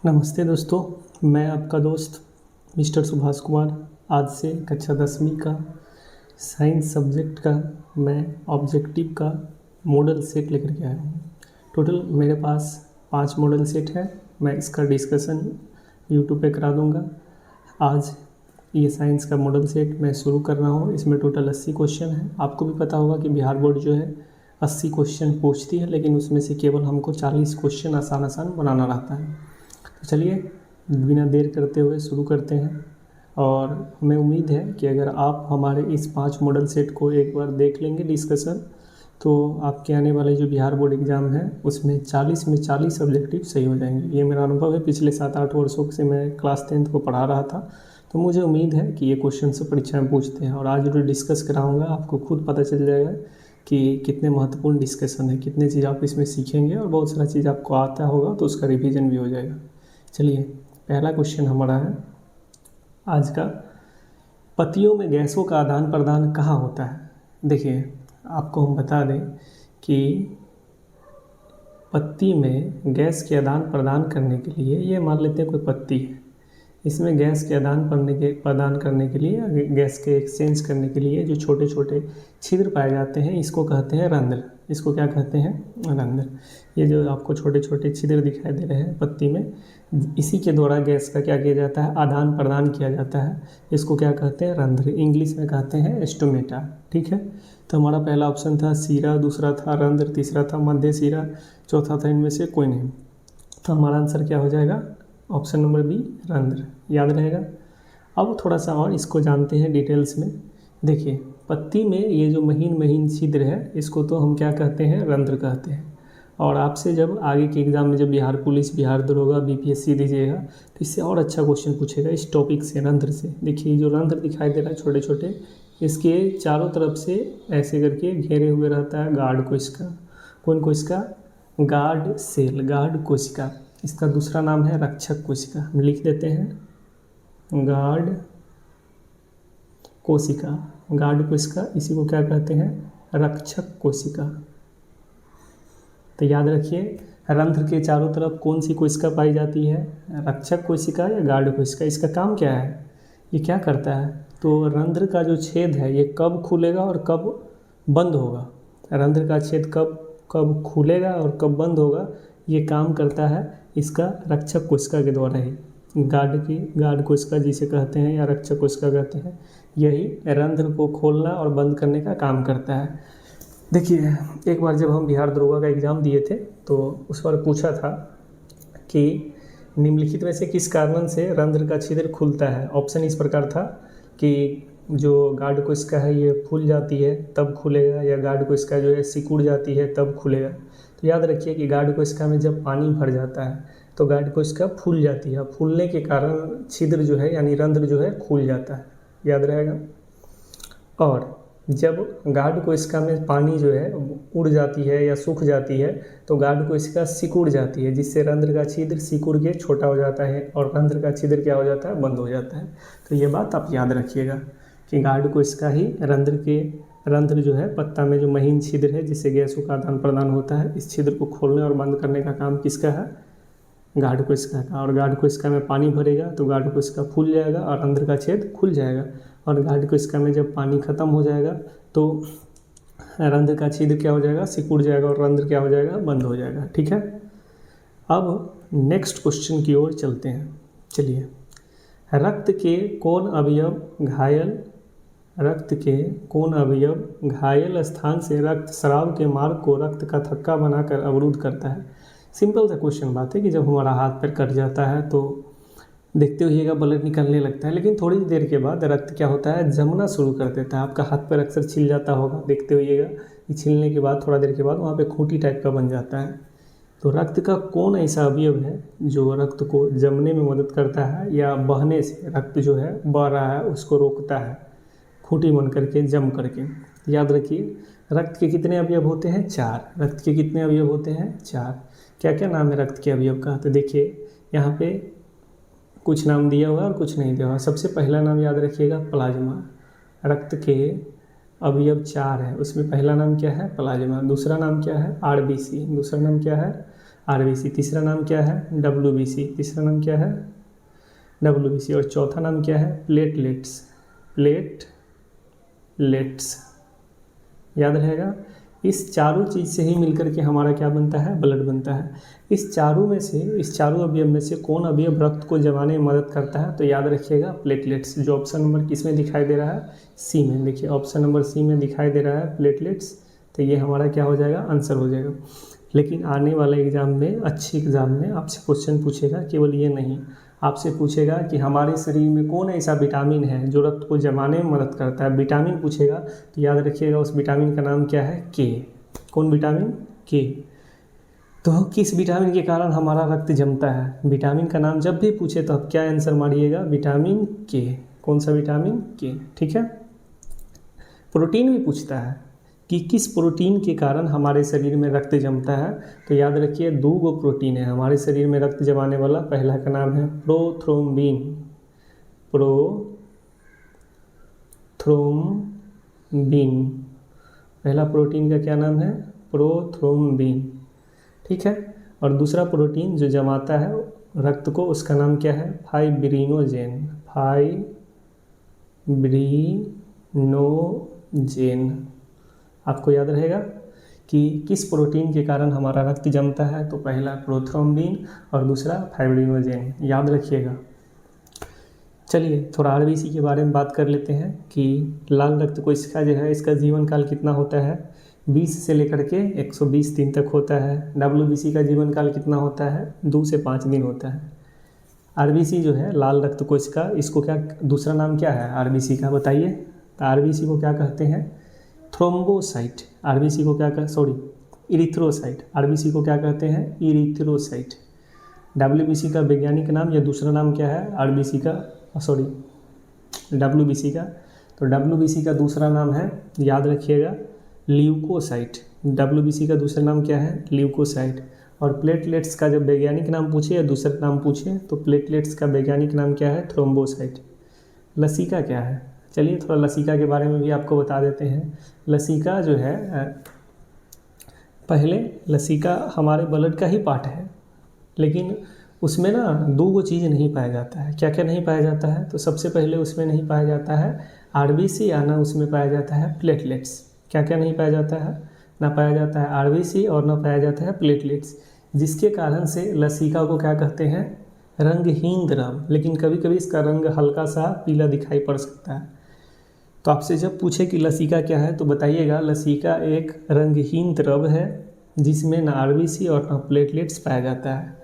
नमस्ते दोस्तों, मैं आपका दोस्त मिस्टर सुभाष कुमार। आज से कक्षा 10वीं का साइंस सब्जेक्ट का मैं ऑब्जेक्टिव का मॉडल सेट लेकर के आया हूँ। टोटल मेरे पास 5 मॉडल सेट है। मैं इसका डिस्कशन यूट्यूब पे करा दूँगा। आज ये साइंस का मॉडल सेट मैं शुरू कर रहा हूँ। इसमें टोटल 80 क्वेश्चन है। आपको भी पता होगा कि बिहार बोर्ड जो है 80 क्वेश्चन पूछती है, लेकिन उसमें से केवल हमको 40 क्वेश्चन आसान बनाना रहता है। तो चलिए बिना देर करते हुए शुरू करते हैं। और हमें उम्मीद है कि अगर आप हमारे इस 5 मॉडल सेट को एक बार देख लेंगे डिस्कशन, तो आपके आने वाले जो बिहार बोर्ड एग्ज़ाम है उसमें 40 में 40 ऑब्जेक्टिव सही हो जाएंगे। ये मेरा अनुभव है। पिछले 7-8 वर्षों से मैं क्लास 10th को पढ़ा रहा था, तो मुझे उम्मीद है कि ये क्वेश्चन से परीक्षा में पूछते हैं। और आज जो डिस्कस कराऊँगा आपको खुद पता चल जाएगा कि कितने महत्वपूर्ण डिस्कशन है, कितने चीज़ आप इसमें सीखेंगे और बहुत सारा चीज़ आपको आता होगा तो उसका रिवीजन भी हो जाएगा। चलिए, पहला क्वेश्चन हमारा है आज का, पत्तियों में गैसों का आदान प्रदान कहाँ होता है। देखिए, आपको हम बता दें कि पत्ती में गैस के आदान प्रदान करने के लिए, ये मान लेते हैं कोई पत्ती है, इसमें गैस के प्रदान करने के लिए, गैस के एक्सचेंज करने के लिए जो छोटे छोटे छिद्र पाए जाते हैं, इसको कहते हैं रंध्र। इसको क्या कहते हैं? रंध्र। ये जो आपको छोटे छोटे छिद्र दिखाई दे रहे हैं पत्ती में, इसी के द्वारा गैस का क्या किया जाता है? आदान प्रदान किया जाता है। इसको क्या कहते हैं? रंध्र। इंग्लिश में कहते हैं स्टोमेटा। ठीक है, तो हमारा पहला ऑप्शन था सीरा, दूसरा था रंध्र, तीसरा था मध्य सीरा, चौथा था इनमें से कोई नहीं। तो हमारा आंसर क्या हो जाएगा? ऑप्शन नंबर बी, रंध्र। याद रहेगा। अब थोड़ा सा और इसको जानते हैं डिटेल्स में। देखिए, पत्ती में ये जो महीन महीन छिद्र है, इसको तो हम क्या कहते हैं? रंध्र कहते हैं। और आपसे जब आगे के एग्ज़ाम में जब बिहार पुलिस, बिहार दरोगा, बीपीएससी दीजिएगा तो इससे और अच्छा क्वेश्चन पूछेगा इस टॉपिक से, रंध्र से। देखिए, जो रंध्र दिखाई दे रहा है छोटे छोटे, इसके चारों तरफ से ऐसे करके घेरे हुए रहता है गार्ड कोशिका। कौन कोशिका? गार्ड सेल, गार्ड कोशिका। इसका दूसरा नाम है रक्षक कोशिका। हम लिख देते हैं गार्ड कोशिका। गार्ड कोशिका, इसी को क्या कहते हैं? रक्षक कोशिका। तो याद रखिए, रंध्र के चारों तरफ कौन सी कोशिका पाई जाती है? रक्षक कोशिका या गार्ड कोशिका। इसका काम क्या है? ये क्या करता है? तो रंध्र का जो छेद है ये कब खुलेगा और कब बंद होगा? रंध्र का छेद कब कब खुलेगा और कब बंद होगा, ये काम करता है इसका रक्षक कोशिका के द्वारा ही। गार्ड कोशिका जिसे कहते हैं या रक्षक कोशिका कहते हैं, यही रंध्र को खोलना और बंद करने का काम करता है। देखिए, एक बार जब हम बिहार दरोगा का एग्ज़ाम दिए थे तो उस पर पूछा था कि निम्नलिखित में से किस कारण से रंध्र का छिद्र खुलता है। ऑप्शन इस प्रकार था कि जो गार्ड कोशिका है ये फूल जाती है तब खुलेगा, या गार्ड कोशिका जो है सिकुड़ जाती है तब खुलेगा। तो याद रखिए कि गार्ड कोशिका में जब पानी भर जाता है तो गार्ड कोशिका फूल जाती है। फूलने के कारण छिद्र जो है यानी रंध्र जो है खुल जाता है। याद रहेगा। और जब गार्ड कोशिका में पानी जो है उड़ जाती है या सूख जाती है तो गार्ड कोशिका सिकुड़ जाती है, जिससे रंध्र का छिद्र सिकुड़ के छोटा हो जाता है और रंध्र का छिद्र क्या हो जाता है? बंद हो जाता है। तो ये बात आप याद रखिएगा कि गार्ड कोशिका ही रंध्र जो है पत्ता में जो महीन छिद्र है जिससे गैसों का आदान प्रदान होता है, इस छिद्र को खोलने और बंद करने का काम किसका है? गार्ड कोशिका का। और गार्ड कोशिका में पानी भरेगा तो गार्ड कोशिका फूल जाएगा और रंध्र का छेद खुल जाएगा। और गार्ड कोशिका में जब पानी खत्म हो जाएगा तो रंध्र का छिद्र क्या हो जाएगा? सिकुड़ जाएगा और रंध्र क्या हो जाएगा? बंद हो जाएगा। ठीक है, अब नेक्स्ट क्वेश्चन की ओर चलते हैं। चलिए, रक्त के कौन अवयव घायल स्थान से रक्त स्राव के मार्ग को रक्त का थक्का बनाकर अवरुद्ध करता है। सिंपल सा क्वेश्चन बात है कि जब हमारा हाथ पैर कट जाता है तो देखते होइएगा ब्लड निकलने लगता है, लेकिन थोड़ी देर के बाद रक्त क्या होता है? जमना शुरू कर देता है। आपका हाथ पैर अक्सर छिल जाता होगा, देखते होइएगा कि छिलने के बाद थोड़ा देर के बाद वहाँ पे खूंटी टाइप का बन जाता है। तो रक्त का कौन ऐसा अवयव है जो रक्त को जमने में मदद करता है या बहने से रक्त जो है बह रहा है उसको रोकता है, खूंटी बन करके, जम करके। याद रखिए, रक्त के कितने अवयव होते हैं? 4। रक्त के कितने अवयव होते हैं? 4। क्या क्या नाम है रक्त के अवयव का? तो देखिए, यहाँ पे कुछ नाम दिया हुआ और कुछ नहीं दिया हुआ। सबसे पहला नाम याद रखिएगा, प्लाज्मा। रक्त के अवयव 4 है, उसमें पहला नाम क्या है? प्लाज्मा। दूसरा नाम क्या है? आरबीसी। दूसरा नाम क्या है? आरबीसी, तीसरा नाम क्या है डब्ल्यूबीसी, तीसरा नाम क्या है डब्ल्यूबीसी, और चौथा नाम क्या है प्लेटलेट्स, प्लेटलेट्स। याद रहेगा। इस चारों चीज़ से ही मिलकर के हमारा क्या बनता है ब्लड बनता है। इस चारों अवयव में से कौन अवयव रक्त को जमाने में मदद करता है, तो याद रखिएगा प्लेटलेट्स, जो ऑप्शन नंबर किस में दिखाई दे रहा है सी में। देखिए ऑप्शन नंबर सी में दिखाई दे रहा है प्लेटलेट्स, तो ये हमारा क्या हो जाएगा आंसर हो जाएगा। लेकिन आने वाले एग्ज़ाम में, अच्छे एग्ज़ाम में आपसे क्वेश्चन पूछेगा केवल ये नहीं, आपसे पूछेगा कि हमारे शरीर में कौन ऐसा विटामिन है जो रक्त को जमाने में मदद करता है। विटामिन पूछेगा तो याद रखिएगा उस विटामिन का नाम क्या है के। कौन विटामिन के। तो किस विटामिन के कारण हमारा रक्त जमता है, विटामिन का नाम जब भी पूछे तो आप क्या आंसर मारिएगा विटामिन के। कौन सा विटामिन के, ठीक है। प्रोटीन भी पूछता है कि किस प्रोटीन के कारण हमारे शरीर में रक्त जमता है, तो याद रखिए 2 प्रोटीन है हमारे शरीर में रक्त जमाने वाला। पहला का नाम है प्रोथ्रोम्बिन, प्रोथ्रोम्बिन, पहला प्रोटीन का क्या नाम है प्रोथ्रोम्बिन, ठीक है। और दूसरा प्रोटीन जो जमाता है रक्त को उसका नाम क्या है फाइब्रिनोजेन, फाइब्रिनोजेन। आपको याद रहेगा कि किस प्रोटीन के कारण हमारा रक्त जमता है, तो पहला प्रोथ्रोम्बिन और दूसरा फाइब्रिनोजेन, याद रखिएगा। चलिए थोड़ा आरबीसी के बारे में बात कर लेते हैं कि लाल रक्त कोशिका जो है इसका जीवन काल कितना होता है 20 से लेकर के 120 दिन तक होता है। डब्ल्यूबीसी का जीवन काल कितना होता है 2 से 5 दिन होता है। आरबीसी जो है लाल रक्त कोशिका, इसको क्या दूसरा नाम क्या है आरबीसी का बताइए। तो आरबीसी को क्या कहते हैं थ्रोम्बोसाइट, आरबीसी को क्या इरिथ्रोसाइट, आरबीसी को क्या कहते हैं इरिथ्रोसाइट। डब्ल्यूबीसी का वैज्ञानिक नाम या दूसरा नाम क्या है आरबीसी का डब्ल्यूबीसी का, तो डब्ल्यूबीसी का दूसरा नाम है याद रखिएगा ल्यूकोसाइट। डब्ल्यूबीसी का दूसरा नाम क्या है ल्यूकोसाइट। और प्लेटलेट्स का जब वैज्ञानिक नाम पूछे या दूसरा नाम पूछे तो प्लेटलेट्स का वैज्ञानिक नाम क्या है थ्रोम्बोसाइट। लसिका क्या है, चलिए थोड़ा लसिका के बारे में भी आपको बता देते हैं। लसिका जो है पहले लसिका हमारे ब्लड का ही पार्ट है, लेकिन उसमें ना 2 चीज़ नहीं पाया जाता है। क्या क्या नहीं पाया जाता है, तो सबसे पहले उसमें नहीं पाया जाता है आरबीसी या ना उसमें पाया जाता है प्लेटलेट्स। क्या क्या नहीं पाया जाता है, ना पाया जाता है आरबीसी और ना पाया जाता है प्लेटलेट्स, जिसके कारण से लसिका को क्या कहते हैं रंगहीन द्रव। लेकिन कभी कभी इसका रंग हल्का सा पीला दिखाई पड़ सकता है। तो आपसे जब पूछे कि लसिका क्या है तो बताइएगा लसिका एक रंगहीन द्रव है जिसमें ना आरबीसी और ना प्लेटलेट्स पाया जाता है,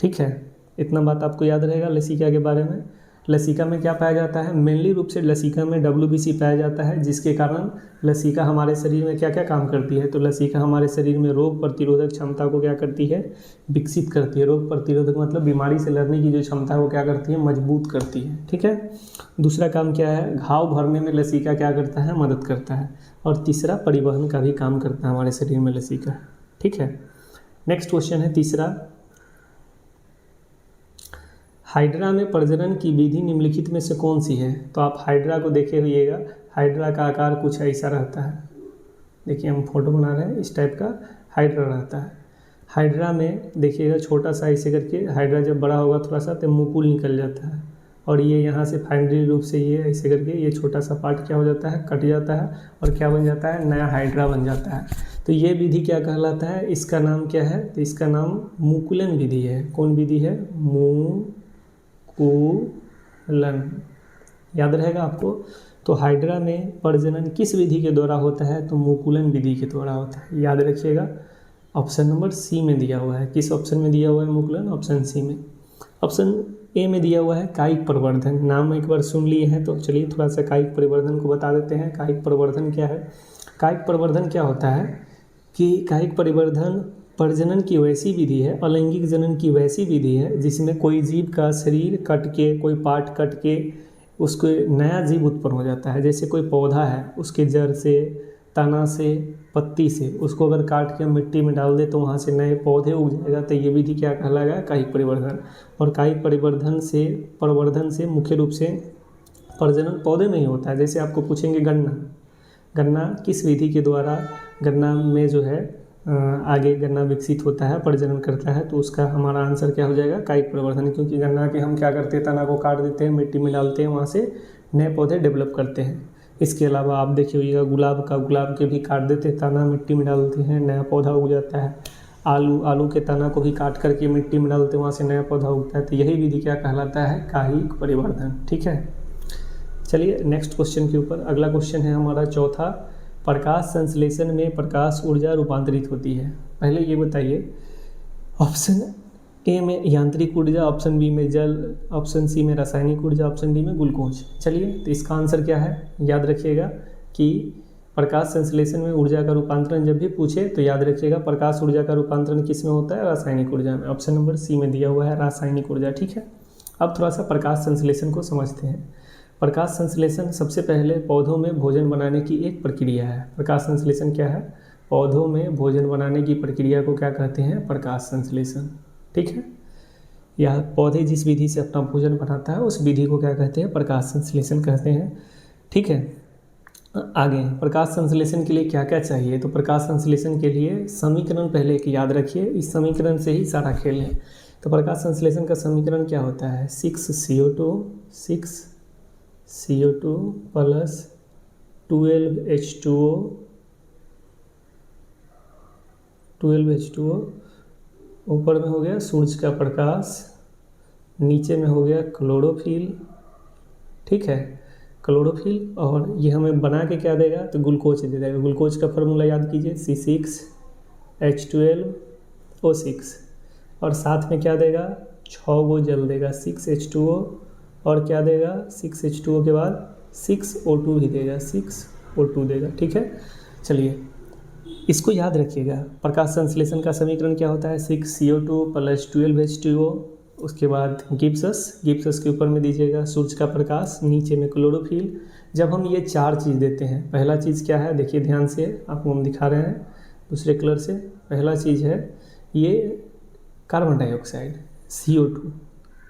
ठीक है। इतना बात आपको याद रहेगा लसिका के बारे में। लसिका में क्या पाया जाता है, मेनली रूप से लसिका में डब्ल्यूबीसी पाया जाता है, जिसके कारण लसिका हमारे शरीर में क्या क्या काम करती है, तो लसिका हमारे शरीर में रोग प्रतिरोधक क्षमता को क्या करती है विकसित करती है। रोग प्रतिरोधक मतलब बीमारी से लड़ने की जो क्षमता है वो क्या करती है मजबूत करती है, ठीक है। दूसरा काम क्या है घाव भरने में लसिका क्या करता है मदद करता है। और तीसरा परिवहन का भी काम करता है हमारे शरीर में लसिका, ठीक है। नेक्स्ट क्वेश्चन है तीसरा, हाइड्रा में प्रजनन की विधि निम्नलिखित में से कौन सी है। तो आप हाइड्रा को देखे हुइएगा, हाइड्रा का आकार कुछ ऐसा रहता है। देखिए हम फोटो बना रहे हैं, इस टाइप का हाइड्रा रहता है। हाइड्रा में देखिएगा छोटा सा ऐसे करके, हाइड्रा जब बड़ा होगा थोड़ा सा तो मुकुल निकल जाता है, और ये यहाँ से फाइनली रूप से ये ऐसे करके ये छोटा सा पार्ट क्या हो जाता है कट जाता है, और क्या बन जाता है नया हाइड्रा बन जाता है। तो ये विधि क्या कहलाता है, इसका नाम क्या है, तो इसका नाम मुकुलन विधि है। कौन विधि है मुकुलन, याद रहेगा आपको। तो हाइड्रा में प्रजनन किस विधि के द्वारा होता है, तो मुकुलन विधि के द्वारा होता है, याद रखिएगा। ऑप्शन नंबर सी में दिया हुआ है, किस ऑप्शन में दिया हुआ है मुकुलन, ऑप्शन सी में। ऑप्शन ए में दिया हुआ है कायिक प्रवर्धन, नाम एक बार सुन लिए हैं तो चलिए थोड़ा सा कायिक प्रवर्धन को बता देते हैं। कायिक प्रवर्धन क्या है, कायिक प्रवर्धन क्या होता है कि कायिक प्रवर्धन प्रजनन की वैसी विधि है, अलैंगिक जनन की वैसी विधि है जिसमें कोई जीव का शरीर कट के, कोई पार्ट कट के उसको नया जीव उत्पन्न हो जाता है। जैसे कोई पौधा है, उसके जड़ से, तना से, पत्ती से, उसको अगर काट के मिट्टी में डाल दे तो वहाँ से नए पौधे उग जाएगा। तो ये विधि क्या कहलाएगा कायिक परिवर्धन। और कायिक प्रवर्धन से मुख्य रूप से प्रजनन पौधे में ही होता है। जैसे आपको पूछेंगे गन्ना किस विधि के द्वारा, गन्ना में जो है आगे गन्ना विकसित होता है, प्रजनन करता है, तो उसका हमारा आंसर क्या हो जाएगा, कायिक प्रवर्धन। क्योंकि गन्ना के हम क्या करते हैं, तना को काट देते हैं, मिट्टी में डालते हैं, वहाँ से नए पौधे डेवलप करते हैं। इसके अलावा आप देखिए होइएगा गुलाब के भी काट देते हैं तना, मिट्टी में डालते हैं, नया पौधा उग जाता है। आलू के तना को भी काट करके मिट्टी में डालते हैं, वहाँ से नया पौधा उगता है। तो यही विधि क्या कहलाता है, कायिक परिवर्धन। ठीक है, चलिए नेक्स्ट क्वेश्चन के ऊपर। अगला क्वेश्चन है हमारा चौथा, प्रकाश संश्लेषण में प्रकाश ऊर्जा रूपांतरित होती है। पहले ये बताइए, ऑप्शन ए में यांत्रिक ऊर्जा, ऑप्शन बी में जल, ऑप्शन सी में रासायनिक ऊर्जा, ऑप्शन डी में ग्लूकोज। चलिए, तो इसका आंसर क्या है, याद रखिएगा कि प्रकाश संश्लेषण में ऊर्जा का रूपांतरण जब भी पूछे तो याद रखिएगा प्रकाश ऊर्जा का रूपांतरण किस में होता है, रासायनिक ऊर्जा में। ऑप्शन नंबर सी में दिया हुआ है रासायनिक ऊर्जा। ठीक है, अब थोड़ा सा प्रकाश संश्लेषण को समझते हैं। प्रकाश संश्लेषण सबसे पहले पौधों में भोजन बनाने की एक प्रक्रिया है। प्रकाश संश्लेषण क्या है, पौधों में भोजन बनाने की प्रक्रिया को क्या कहते हैं, प्रकाश संश्लेषण। ठीक है, यह पौधे जिस विधि से अपना भोजन बनाता है उस विधि को क्या कहते हैं, प्रकाश संश्लेषण कहते हैं। ठीक है, आगे प्रकाश संश्लेषण के लिए क्या क्या चाहिए, तो प्रकाश संश्लेषण के लिए समीकरण पहले एक याद रखिए, इस समीकरण से ही सारा खेल है। तो प्रकाश संश्लेषण का समीकरण क्या होता है, 6CO2 प्लस 12H2O, ऊपर में हो गया सूरज का प्रकाश, नीचे में हो गया क्लोरोफिल। ठीक है, क्लोरोफिल, और ये हमें बना के क्या देगा, तो ग्लूकोज दे देगा। ग्लूकोज का फार्मूला याद कीजिए, C6H12O6, और साथ में क्या देगा, 6 गो जल देगा, 6H2O, और क्या देगा, 6H2O के बाद 6O2 भी देगा, 6O2 देगा। ठीक है, चलिए इसको याद रखिएगा। प्रकाश संश्लेषण का समीकरण क्या होता है, 6CO2 प्लस 12H2O, उसके बाद गिब्सस के ऊपर में दीजिएगा सूरज का प्रकाश, नीचे में क्लोरोफिल। जब हम ये चार चीज़ देते हैं, पहला चीज़ क्या है, देखिए ध्यान से, आपको हम दिखा रहे हैं दूसरे कलर से। पहला चीज़ है ये कार्बन डाइऑक्साइड, CO2।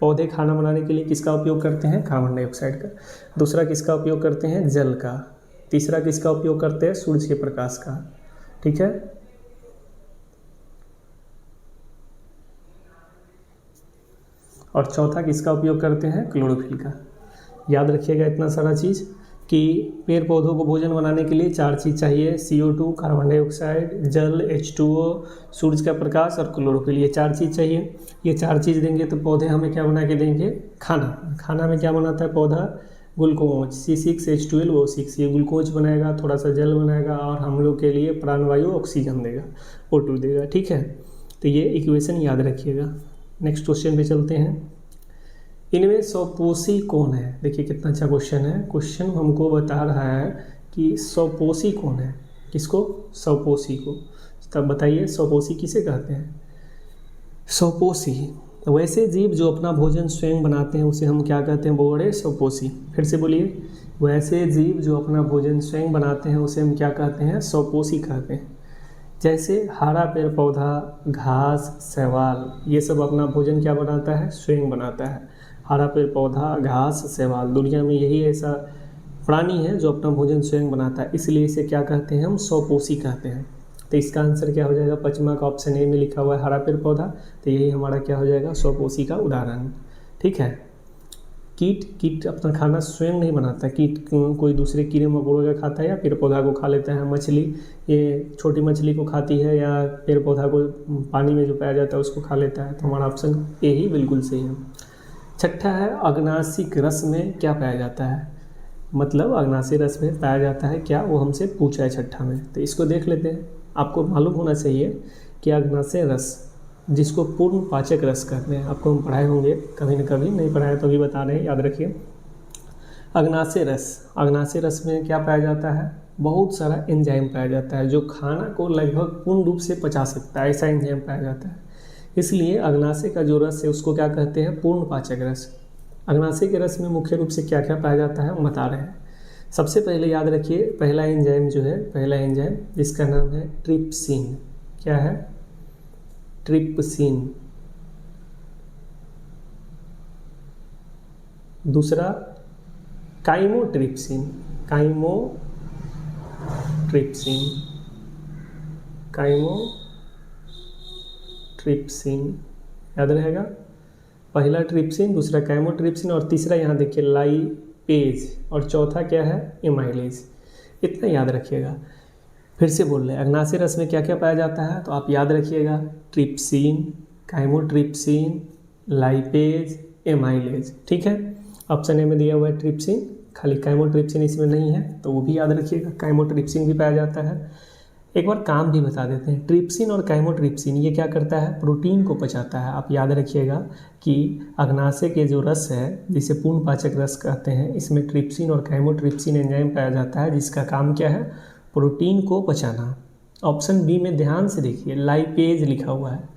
पौधे खाना बनाने के लिए किसका उपयोग करते हैं, कार्बन डाइऑक्साइड का। दूसरा किसका उपयोग करते हैं, जल का। तीसरा किसका उपयोग करते हैं, सूरज के प्रकाश का। ठीक है, और चौथा किसका उपयोग करते हैं, क्लोरोफिल का। याद रखिएगा इतना सारा चीज़ कि पेड़ पौधों को भोजन बनाने के लिए चार चीज़ चाहिए, CO2, कार्बन डाइऑक्साइड, जल H2O, सूरज का प्रकाश और क्लोरोफिल। ये चार चीज़ चाहिए। ये चार चीज़ देंगे तो पौधे हमें क्या बना के देंगे, खाना में क्या बनाता है पौधा, ग्लूकोज, C6H12O6, ये ग्लूकोज बनाएगा, थोड़ा सा जल बनाएगा, और हम लोग के लिए प्राणवायु ऑक्सीजन देगा, O2 देगा। ठीक है, तो ये इक्वेशन याद रखिएगा। नेक्स्ट क्वेश्चन पे चलते हैं। इनमें स्वपोषी कौन है, देखिए कितना अच्छा क्वेश्चन है। क्वेश्चन हमको बता रहा है कि स्वपोषी कौन है, किसको, स्वपोषी को। तब बताइए स्वपोषी किसे कहते हैं, स्वपोषी वैसे जीव जो अपना भोजन स्वयं बनाते हैं उसे हम क्या कहते हैं, बोले स्वपोषी। फिर से बोलिए, वैसे जीव जो अपना भोजन स्वयं बनाते हैं उसे हम क्या कहते हैं, स्वपोषी कहते हैं। जैसे हरा पेड़ पौधा, घास, शैवाल, ये सब अपना भोजन क्या बनाता है, स्वयं बनाता है। हरा पेड़ पौधा, घास, शैवाल, दुनिया में यही ऐसा प्राणी है जो अपना भोजन स्वयं बनाता है, इसलिए इसे क्या कहते हैं, हम स्वपोषी कहते हैं। तो इसका आंसर क्या हो जाएगा, पचमा का ऑप्शन ए में लिखा हुआ है हरा पेड़ पौधा, तो यही हमारा क्या हो जाएगा, स्वपोषी का उदाहरण। ठीक है, कीट अपना खाना स्वयं नहीं बनाता, कीट कोई दूसरे कीड़े मकोड़ों का खाता है या पेड़ पौधा को खा लेता है। मछली ये छोटी मछली को खाती है या पेड़ पौधा को पानी में जो पाया जाता है उसको खा लेता है। तो हमारा ऑप्शन ए ही बिल्कुल सही है। छठा है, अग्नाशिक रस में क्या पाया जाता है, मतलब अग्नाशिक रस में पाया जाता है क्या, वो हमसे पूछा है छठा में। तो इसको देख लेते हैं। आपको मालूम होना चाहिए कि अग्नाशय रस, जिसको पूर्ण पाचक रस कहते हैं, आपको हम पढ़ाए होंगे कभी न कभी, नहीं पढ़ाए तो भी बता रहे हैं, याद रखिए। अग्नाशय रस में क्या पाया जाता है, बहुत सारा एंजाइम पाया जाता है जो खाना को लगभग पूर्ण रूप से पचा सकता है, ऐसा एंजाइम पाया जाता है। इसलिए अग्नाशय का जो रस है उसको क्या कहते हैं, पूर्ण पाचक रस। अग्नाशय के रस में मुख्य रूप से क्या क्या पाया जाता है हम बता रहे हैं। सबसे पहले याद रखिए, पहला एंजाइम जिसका नाम है ट्रिप्सिन। क्या है, ट्रिप्सिन। दूसरा काइमोट्रिप्सिन। ट्रिप्सिन, याद रहेगा, पहला ट्रिप्सिन, दूसरा कैमोट्रिप्सिन और तीसरा यहाँ देखिए लाइपेज और चौथा क्या है एमाइलेज। इतना याद रखिएगा। फिर से बोल रहे हैं अग्नाशय रस में क्या क्या पाया जाता है, तो आप याद रखिएगा ट्रिप्सिन, कैमोट्रिप्सिन, लाइपेज, एमाइलेज। ठीक है, ऑप्शन ए में दिया हुआ है ट्रिप्सिन, खाली कैमोट्रिप्सिन इसमें नहीं है तो वो भी याद रखिएगा, कैमोट्रिप्सिन भी पाया जाता है। एक बार काम भी बता देते हैं, ट्रिप्सिन और कैमोट्रिप्सिन ये क्या करता है, प्रोटीन को पचाता है। आप याद रखिएगा कि अग्नाशय के जो रस है जिसे पूर्ण पाचक रस कहते हैं, इसमें ट्रिप्सिन और कैमोट्रिप्सिन एंजाइम पाया जाता है जिसका काम क्या है, प्रोटीन को पचाना। ऑप्शन बी में ध्यान से देखिए लाइपेज लिखा हुआ है,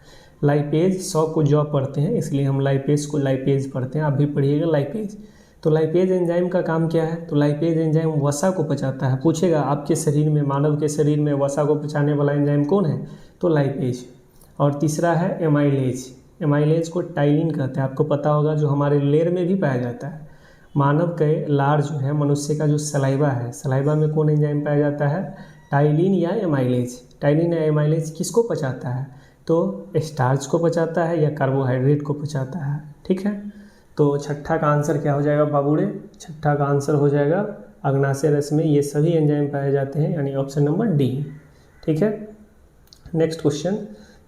लाइपेज 100 को जॉ पढ़ते हैं इसलिए हम लाइपेज को लाइपेज पढ़ते हैं, आप भी पढ़िएगा लाइपेज। तो लाइपेज एंजाइम का काम क्या है, तो लाइपेज एंजाइम वसा को पचाता है। पूछेगा आपके शरीर में, मानव के शरीर में वसा को पचाने वाला एंजाइम कौन है, तो लाइपेज। और तीसरा है एमाइलेज, एमाइलेज को टाइलिन कहते हैं, आपको पता होगा, जो हमारे लेर में भी पाया जाता है। मानव के लार जो है, मनुष्य का जो सलाइवा है, सलाइवा में कौन एंजाइम पाया जाता है, टाइलिन या एमाइलेज। टाइलिन या एमाइलेज किसको पचाता है, तो स्टार्च को पचाता है या कार्बोहाइड्रेट को पचाता है। ठीक है, तो छठा का आंसर क्या हो जाएगा बाबूड़े, छठा का आंसर हो जाएगा अग्नाशय रस में ये सभी एंजाइम पाए जाते हैं, यानी ऑप्शन नंबर डी। ठीक है, नेक्स्ट क्वेश्चन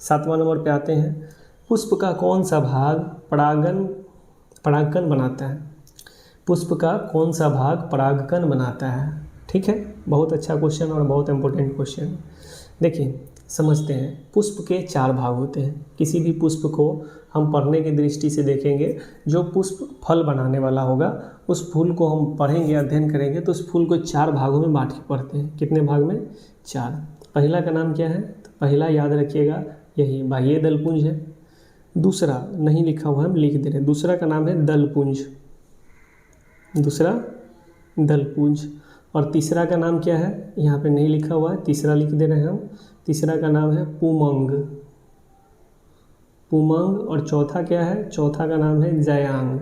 7वां नंबर पे आते हैं। पुष्प का कौन सा भाग परागकण बनाता है, पुष्प का कौन सा भाग परागकण बनाता है। ठीक है, बहुत अच्छा क्वेश्चन और बहुत इंपॉर्टेंट क्वेश्चन। देखिए समझते हैं, पुष्प के 4 भाग होते हैं। किसी भी पुष्प को हम पढ़ने की दृष्टि से देखेंगे, जो पुष्प फल बनाने वाला होगा उस फूल को हम पढ़ेंगे, अध्ययन करेंगे तो उस फूल को 4 भागों में बांट के पढ़ते हैं। कितने भाग में, 4। पहला का नाम क्या है, तो पहला याद रखिएगा यही बाह्य दलपुंज है। दूसरा नहीं लिखा हुआ हम लिख दे रहे हैं, दूसरा का नाम है दलपुंज, दूसरा दलपुंज। और तीसरा का नाम क्या है, यहाँ पे नहीं लिखा हुआ है, तीसरा लिख दे रहे हैं हम, तीसरा का नाम है पुमंग, पुमंग। और चौथा क्या है, चौथा का नाम है जयांग।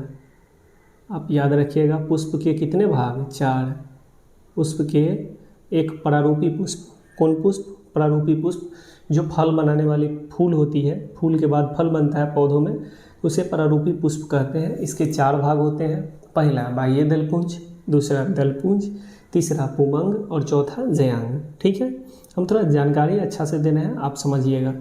आप याद रखिएगा पुष्प के कितने भाग, 4। पुष्प के एक प्रारूपी पुष्प, कौन पुष्प, प्रारूपी पुष्प, जो फल बनाने वाली फूल होती है, फूल के बाद फल बनता है पौधों में, उसे प्रारूपी पुष्प कहते हैं। इसके 4 भाग होते हैं, पहला बाह्य दलपुंज, दूसरा दलपुंज, तीसरा पुमंग और चौथा जयांग। ठीक है, हम थोड़ा जानकारी अच्छा से देना है, आप समझिएगा।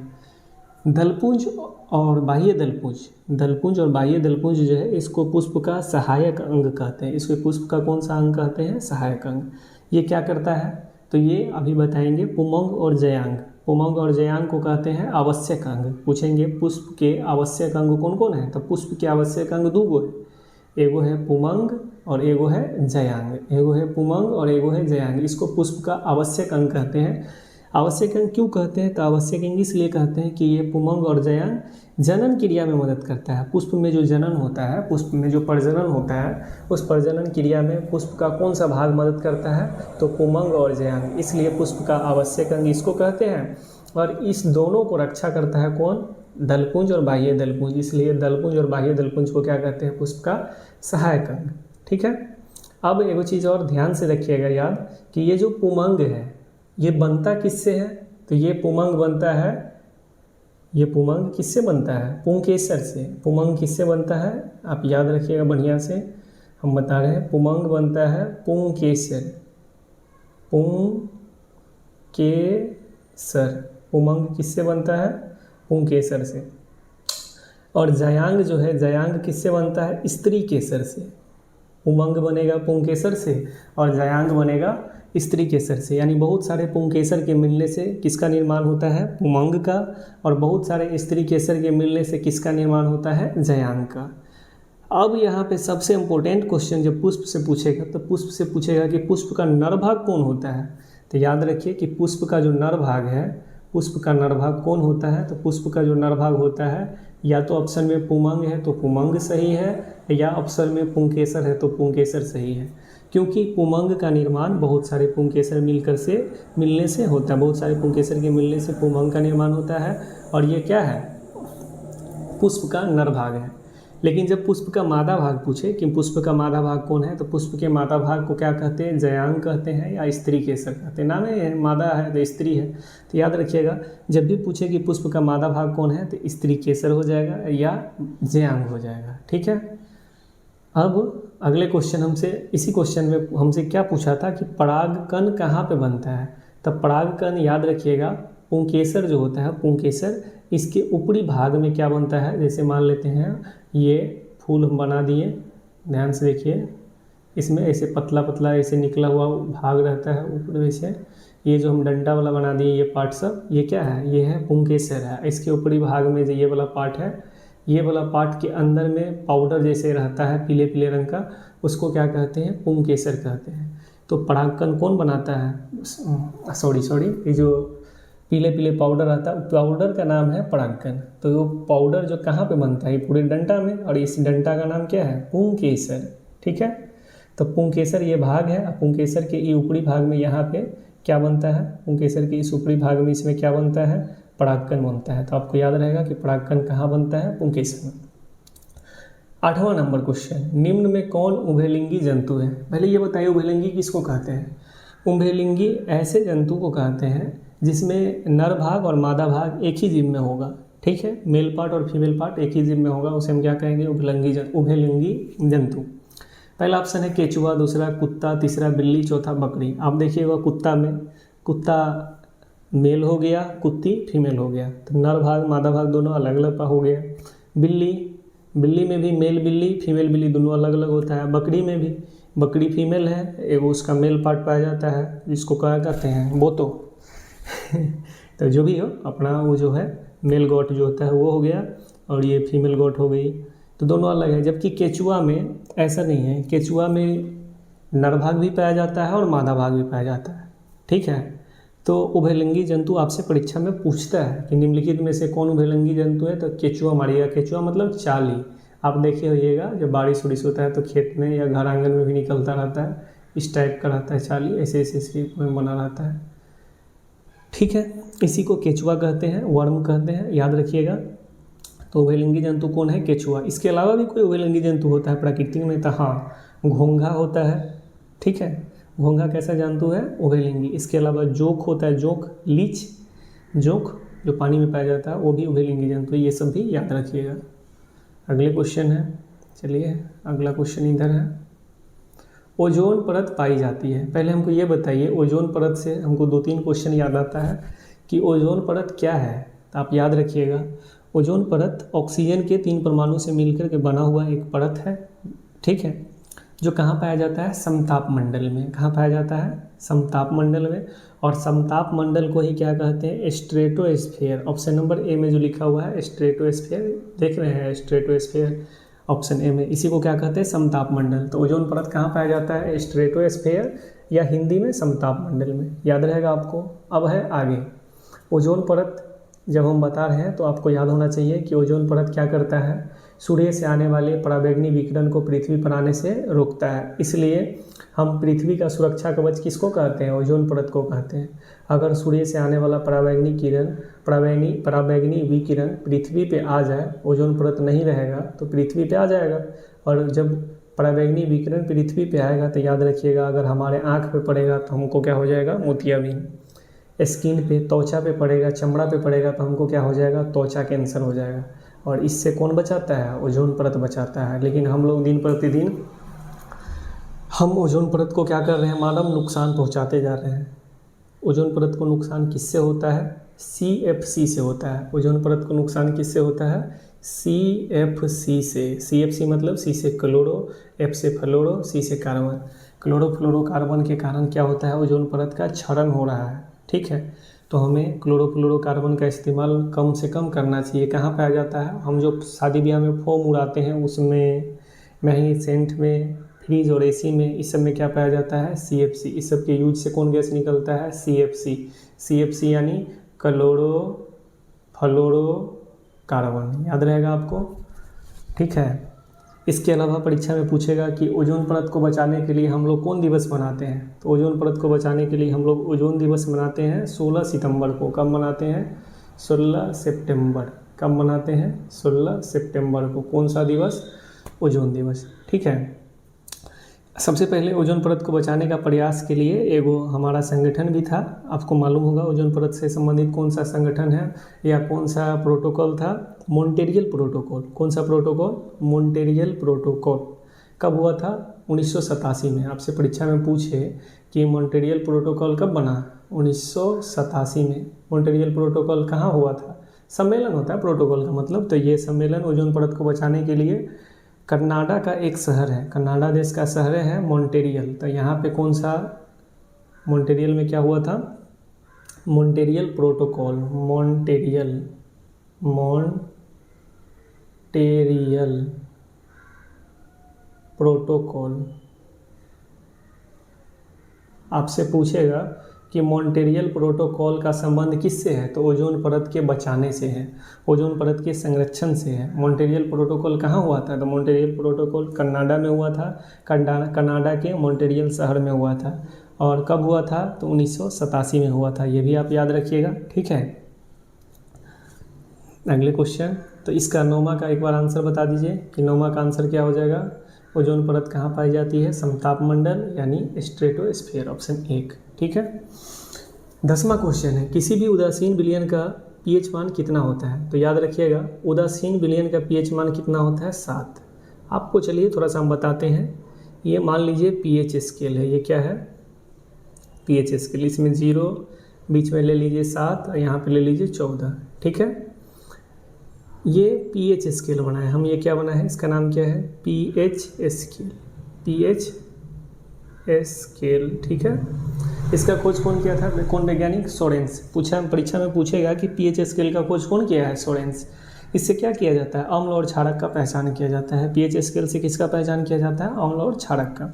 दलपुंज और बाह्य दलपुंज, दलपुंज और बाह्य दलपुंज जो है इसको पुष्प का सहायक अंग कहते हैं। इसको पुष्प का कौन सा अंग कहते हैं, सहायक अंग। ये क्या करता है, तो ये अभी बताएंगे पुमंग और जयांग। पुमंग और जयांग को कहते हैं आवश्यक अंग। पूछेंगे पुष्प के आवश्यक अंग कौन कौन है, तो पुष्प के आवश्यक अंग 2 है, एगो है पुमंग और एगो है जयांग, एगो है पुमंग और एगो है जयांग। इसको पुष्प का आवश्यक अंग कहते हैं। आवश्यक अंग क्यों कहते हैं, तो आवश्यक अंग इसलिए कहते हैं कि ये पुमंग और जयांग जनन क्रिया में मदद करता है। पुष्प में जो जनन होता है, पुष्प में जो प्रजनन होता है, उस प्रजनन क्रिया में पुष्प का कौन सा भाग मदद करता है, तो पुमंग और जयांग। इसलिए पुष्प का आवश्यक अंग इसको कहते हैं। और इस दोनों को रक्षा करता है कौन, दलपुंज और बाह्य दलपुंज। इसलिए दलपुंज और बाह्य दलपुंज को क्या कहते हैं, पुष्प का सहायक अंग। ठीक है, अब एगो चीज़ और ध्यान से रखिएगा याद, कि ये जो पुमंग है ये बनता किससे है, तो ये पुमंग बनता है, ये पुमंग किससे बनता है, पुंकेसर से। पुमंग किससे बनता है, आप याद रखिएगा बढ़िया से, हम बता रहे हैं पुमंग बनता है पुंकेसर, पुंकेसर। पुमंग किससे बनता है, पुंकेसर से। और जयांग जो है, जयांग किससे बनता है, स्त्री केसर से। पुमंग बनेगा पुंकेसर से और जयांग बनेगा स्त्री केसर से। यानी बहुत सारे पुंकेसर के मिलने से किसका निर्माण होता है, पुमंग का, और बहुत सारे स्त्री केसर के मिलने से किसका निर्माण होता है, जयांग का। अब यहाँ पे सबसे इम्पोर्टेंट क्वेश्चन जब पुष्प से पूछेगा, तो पुष्प से पूछेगा कि पुष्प का नर भाग कौन होता है। तो याद रखिए कि पुष्प का जो नर भाग है, पुष्प का नर भाग कौन होता है, तो पुष्प का जो नर भाग होता है, या तो ऑप्शन में पुमंग है तो पुमंग सही है, या ऑप्शन में पुंकेसर है तो पुंकेसर सही है। क्योंकि पुमंग का निर्माण बहुत सारे पुंकेसर मिलने से होता है, बहुत सारे पुंकेसर के मिलने से पुमंग का निर्माण होता है। और ये क्या है, पुष्प का नर भाग है। लेकिन जब पुष्प का मादा भाग पूछे कि पुष्प का मादा भाग कौन है, तो पुष्प के मादा भाग को क्या कहते हैं, जयांग कहते हैं या स्त्री केसर कहते हैं। नाम है मादा है तो स्त्री है, तो याद रखिएगा जब भी पूछे कि पुष्प का मादा भाग कौन है तो स्त्री केसर हो जाएगा या जयांग हो जाएगा। ठीक है, अब अगले क्वेश्चन हमसे, इसी क्वेश्चन में हमसे क्या पूछा था कि परागकण कहाँ पे बनता है। तब परागकण याद रखिएगा पुंकेसर जो होता है, पुंकेसर इसके ऊपरी भाग में क्या बनता है। जैसे मान लेते हैं ये फूल हम बना दिए, ध्यान से देखिए, इसमें ऐसे पतला पतला ऐसे निकला हुआ भाग रहता है ऊपर वैसे। ये जो हम डंडा वाला बना दिए ये पार्ट सब, ये क्या है, ये है पुंकेसर है। इसके ऊपरी भाग में जो ये वाला पार्ट है, ये वाला पार्ट के अंदर में पाउडर जैसे रहता है पीले पीले रंग का, उसको क्या कहते हैं, पुंकेसर कहते हैं। तो परागकण कौन बनाता है, सॉरी ये जो पीले पीले पाउडर आता है, पाउडर का नाम है परागकण। तो वो पाउडर जो कहाँ पे बनता है, पूरे डंडा में, और इस डंडा का नाम क्या है, पुंकेसर। ठीक है, तो पुंकेसर ये भाग है। पुंकेसर के ये ऊपरी भाग में यहाँ पे क्या बनता है, पुंकेसर के इस ऊपरी भाग में इसमें क्या बनता है, परागकण बनता है। तो आपको याद रहेगा कि परागकण कहाँ बनता है, पुंकेसर में। 8वां नंबर क्वेश्चन, निम्न में कौन उभयलिंगी जंतु है। पहले ये बताइए उभयलिंगी किसको कहते हैं। उभयलिंगी ऐसे जंतु को कहते हैं जिसमें नर भाग और मादा भाग एक ही जीव में होगा। ठीक है, मेल पार्ट और फीमेल पार्ट एक ही जीव में होगा, उसे हम क्या कहेंगे, उभयलिंगी जंतु। पहला ऑप्शन है केचुआ, दूसरा कुत्ता, तीसरा बिल्ली, चौथा बकरी। आप देखिएगा कुत्ता में, कुत्ता मेल हो गया, कुत्ती फीमेल हो गया, तो नर भाग मादा भाग दोनों अलग अलग हो गया। बिल्ली में भी मेल बिल्ली फीमेल बिल्ली दोनों अलग अलग होता है। बकरी में भी, बकरी फीमेल है, एगो उसका मेल पार्ट पाया जाता है जिसको क्या कहते हैं, बोतो। तो जो भी हो अपना, वो जो है मेल गोट जो होता है वो हो गया, और ये फीमेल गोट हो गई, तो दोनों अलग है। जबकि केचुआ में ऐसा नहीं है, केचुआ में नर भाग भी पाया जाता है और मादा भाग भी पाया जाता है। ठीक है, तो उभयलिंगी जंतु आपसे परीक्षा में पूछता है कि निम्नलिखित में से कौन उभयलिंगी जंतु है, तो केचुआ मारिएगा। केचुआ मतलब चाली। आप देखे होइएगा जब बारिश उरिश होता है तो खेत में या घर आंगन में भी निकलता रहता है, इस टाइप का रहता है चाली, ऐसे ऐसे शेप में बना रहता है। ठीक है, इसी को केचुआ कहते हैं, वर्म कहते हैं, याद रखिएगा। तो उभयलिंगी जंतु कौन है, केचुआ। इसके अलावा भी कोई उभयलिंगी जंतु होता है प्रकृति में, तो हाँ घोंघा होता है। ठीक है, घोंघा कैसा जंतु है, उभयलिंगी। इसके अलावा जोंक होता है, जोंक, लीच, जोंक जो पानी में पाया जाता है वो भी उभयलिंगी जंतु है। ये सब भी याद रखिएगा। अगले क्वेश्चन है, चलिए अगला क्वेश्चन इधर है, ओजोन परत पाई जाती है। पहले हमको ये बताइए, ओजोन परत से हमको 2-3 क्वेश्चन याद आता है कि ओजोन परत क्या है। तो आप याद रखिएगा, ओजोन परत ऑक्सीजन के 3 परमाणु से मिलकर के बना हुआ एक परत है। ठीक है, जो कहाँ पाया जाता है, समताप मंडल में। कहाँ पाया जाता है, समताप मंडल में। और समताप मंडल को ही क्या कहते हैं, स्ट्रेटोस्फीयर। ऑप्शन नंबर ए में जो लिखा हुआ है स्ट्रेटोस्फीयर, देख रहे हैं स्ट्रेटोस्फीयर, ऑप्शन ए में, इसी को क्या कहते हैं, समताप मंडल। तो ओजोन परत कहाँ पाया जाता है, स्ट्रेटोस्फीयर या हिंदी में समताप मंडल में, याद रहेगा आपको। अब है आगे, ओजोन परत जब हम बता रहे हैं तो आपको याद होना चाहिए कि ओजोन परत क्या करता है, सूर्य से आने वाले पराबैंगनी विकिरण को पृथ्वी पर आने से रोकता है। इसलिए हम पृथ्वी का सुरक्षा कवच किसको कहते हैं, ओजोन परत को कहते हैं। अगर सूर्य से आने वाला पराबैंगनी विकिरण पृथ्वी पे आ जाए, ओजोन परत नहीं रहेगा तो पृथ्वी पे आ जाएगा। और जब पराबैंगनी विकिरण पृथ्वी पे आएगा तो याद रखिएगा, अगर हमारे आँख पे पड़ेगा तो हमको क्या हो जाएगा, मोतियाबिंद। स्किन पे, त्वचा पे पड़ेगा, चमड़ा पे पड़ेगा तो हमको क्या हो जाएगा, त्वचा कैंसर हो जाएगा। और इससे कौन बचाता है, ओजोन परत बचाता है। लेकिन हम लोग दिन प्रतिदिन हम ओजोन परत को क्या कर रहे हैं, मानव नुकसान पहुंचाते जा रहे हैं। ओजोन परत को नुकसान किससे होता है, CFC से होता है। ओजोन परत को नुकसान किससे होता है, CFC से। CFC मतलब C से क्लोरो, F से फ्लोरो, C से कार्बन। क्लोरोफ्लोरोकार्बन के कारण क्या होता है, ओजोन परत का क्षरण हो रहा है। ठीक है, तो हमें क्लोरोफ्लोरोकार्बन का इस्तेमाल कम से कम करना चाहिए। कहाँ पाया जाता है, हम जो शादी ब्याह में फोम उड़ाते हैं उसमें, महंगी सेंट में, फ्रिज और AC में, इस सब में क्या पाया जाता है, CFC। इस सब के यूज से कौन गैस निकलता है, CFC यानी क्लोरोफ्लोरोकार्बन, याद रहेगा आपको। ठीक है, इसके अलावा परीक्षा में पूछेगा कि ओजोन परत को बचाने के लिए हम लोग कौन दिवस मनाते हैं। तो ओजोन परत को बचाने के लिए हम लोग ओजोन दिवस मनाते हैं 16 सितंबर को। कब मनाते हैं, 16 सितंबर। कब मनाते हैं? 16 सितंबर को। कौन सा दिवस? ओजोन दिवस। ठीक है। सबसे पहले ओजोन परत को बचाने का प्रयास के लिए एगो हमारा संगठन भी था, आपको मालूम होगा ओजोन परत से संबंधित कौन सा संगठन है या कौन सा प्रोटोकॉल था? Montreal protocol. कौन सा प्रोटोकॉल? Montreal protocol. कब हुआ था? 1987 में। आपसे परीक्षा में पूछे कि मॉन्ट्रियल प्रोटोकॉल कब बना? 1987 में। मॉन्ट्रियल प्रोटोकॉल कहाँ हुआ था? सम्मेलन होता है प्रोटोकॉल का मतलब। तो ये सम्मेलन ओजोन परत को बचाने के लिए कनाडा का एक शहर है, कनाडा देश का शहर है मॉन्ट्रियल। तो यहाँ पे कौन सा मॉन्ट्रियल में क्या हुआ था? Montreal protocol. Montreal protocol. आपसे पूछेगा कि मॉन्ट्रियल प्रोटोकॉल का संबंध किससे है? तो ओजोन परत के बचाने से है, ओजोन परत के संरक्षण से है। मॉन्ट्रियल प्रोटोकॉल कहाँ हुआ था? तो मॉन्ट्रियल प्रोटोकॉल कनाडा में हुआ था, कनाडा के मॉन्ट्रियल शहर में हुआ था। और कब हुआ था? तो 1987 में हुआ था। ये भी आप याद रखिएगा। ठीक है। अगले क्वेश्चन, तो इसका नौमा का एक बार आंसर बता दीजिए कि नौमा का आंसर क्या हो जाएगा? ओजोन परत कहाँ पाई जाती है? समताप मंडल यानी स्ट्रेटोस्फीयर, ऑप्शन 1। ठीक है। 10वां क्वेश्चन है, किसी भी उदासीन विलयन का पीएच मान कितना होता है? तो याद रखिएगा उदासीन विलयन का पीएच मान कितना होता है? 7। आपको चलिए थोड़ा सा हम बताते हैं। ये मान लीजिए पीएच स्केल है, ये क्या है? PH scale. इसमें 0 बीच में ले लीजिए 7 और यहाँ पे ले लीजिए 14। ठीक है। ये पीएच स्केल बना है, हम ये क्या बना है? इसका नाम क्या है? PH scale. PH scale. ठीक है। इसका खोज कौन किया था? कौन वैज्ञानिक? सोरेंस। पूछा परीक्षा में पूछेगा कि पीएच स्केल का खोज कौन किया है? सोरेंस। इससे क्या किया जाता है? अम्ल और क्षारक का पहचान किया जाता है। पीएच स्केल से किसका पहचान किया जाता है? अम्ल और क्षारक का।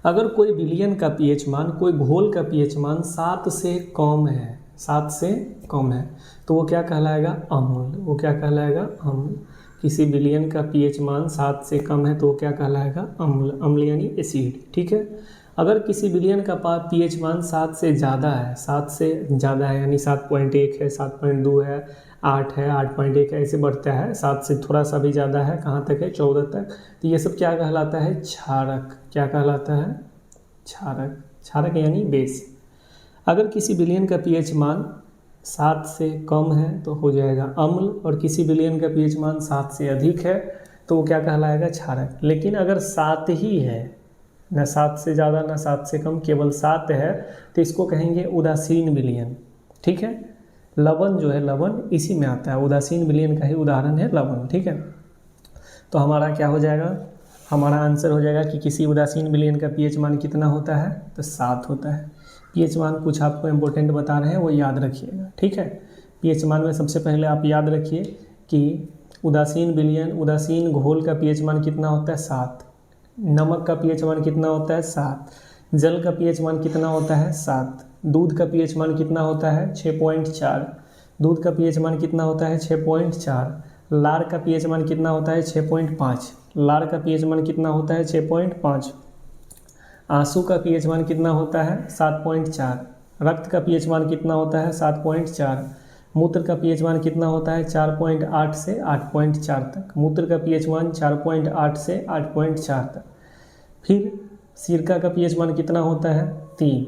अगर कोई विलयन का पीएच मान, कोई घोल का पीएच मान 7 से कम है, 7 से कम है, तो वो क्या कहलाएगा? अम्ल। वो क्या कहलाएगा? अम्ल। किसी विलयन का पीएच मान 7 से कम है तो वो क्या कहलाएगा? अम्ल। अम्ल यानी एसिड। ठीक है। अगर किसी विलयन का पीएच मान 7 से ज़्यादा है, 7 से ज़्यादा है यानी 7.1 है, 7.2 है, 8 है, 8.1 है, ऐसे बढ़ता है, 7 से थोड़ा सा भी ज़्यादा है, कहाँ तक है? 14 तक। तो ये सब क्या कहलाता है? क्षारक। क्या कहलाता है? क्षारक। क्षारक यानी बेस। अगर किसी विलयन का पीएच मान 7 से कम है तो हो जाएगा अम्ल, और किसी विलयन का पीएच मान 7 से अधिक है तो वो क्या कहलाएगा? क्षारक। लेकिन अगर 7 ही है, ना 7 से ज़्यादा ना 7 से कम, केवल 7 है, तो इसको कहेंगे उदासीन विलयन। ठीक है। लवण जो है, लवण इसी में आता है, उदासीन विलयन का ही उदाहरण है लवण। ठीक है। तो हमारा क्या हो जाएगा? हमारा आंसर हो जाएगा कि किसी उदासीन विलयन का पीएच मान कितना होता है? तो 7 होता है। पीएच मान कुछ आपको इम्पोर्टेंट बता रहे हैं, वो याद रखिएगा। ठीक है। पीएच मान में सबसे पहले आप याद रखिए कि उदासीन विलयन, उदासीन घोल का पीएच मान कितना होता है? 7। नमक का पीएच मान कितना होता है? 7। जल का पीएच मान कितना होता है? 7। दूध का पीएच मान कितना होता है? 6.4। दूध का पीएच मान कितना होता है? 6.4। लार का पीएच मान कितना होता है? 6.5। लार का पीएच मान कितना होता है? 6.5। आंसू का पीएच मान कितना होता है? 7.4। रक्त का पीएच मान कितना होता है? 7.4। मूत्र का पीएच मान कितना होता है? 4.8 से 8.4 तक। मूत्र का पीएच मान 4.8 से 8.4 तक। फिर सिरका का पीएच मान कितना होता है? 3।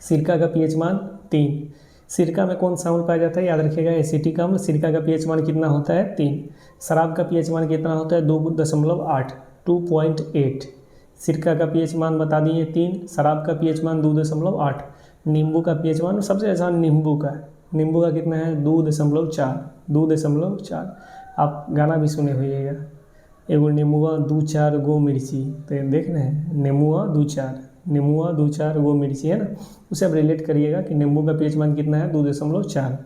सिरका का पीएच मान 3। सिरका में कौन सा अम्ल पाया जाता है? याद रखिएगा एसिटिक अम्ल। सिरका का पीएच मान कितना होता है? 3। शराब का पीएच मान कितना होता है? 2.8, 2.8। सिरका का पीएच मान बता दिए 3, शराब का पीएच मान 2.8। नींबू का पीएच मान सबसे आसान नींबू का है। नींबू का कितना है? 2.4, 2.4। आप गाना भी सुने होइएगा, एगो नींबुआ 2-4 गो मिर्ची। तो देख रहे हैं, नींबुआ 2-4 गो मिर्ची है ना, उसे आप रिलेट करिएगा कि नींबू का पीएच मान कितना है? 2.4।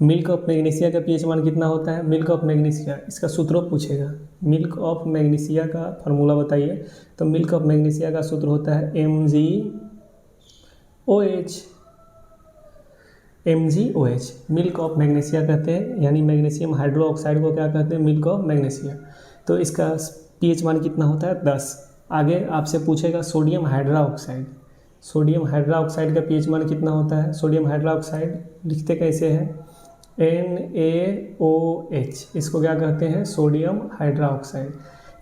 मिल्क ऑफ मैग्नीशिया का पीएच मान कितना होता है? मिल्क ऑफ मैग्नीशिया, इसका सूत्र पूछेगा। मिल्क ऑफ मैग्नीशिया का फार्मूला बताइए। तो मिल्क ऑफ मैग्नीशिया का सूत्र होता है MgOH। मिल्क ऑफ मैग्नीशिया कहते हैं, यानी मैग्नीशियम हाइड्रोक्साइड को क्या कहते हैं? Milk of magnesia. तो इसका पीएच मान कितना होता है? 10। आगे आपसे पूछेगा सोडियम हाइड्रोक्साइड। सोडियम हाइड्रोक्साइड का पीएच मान कितना होता है? सोडियम हाइड्रोक्साइड लिखते कैसे हैं? NaOH, इसको क्या कहते हैं, सोडियम हाइड्रोक्साइड।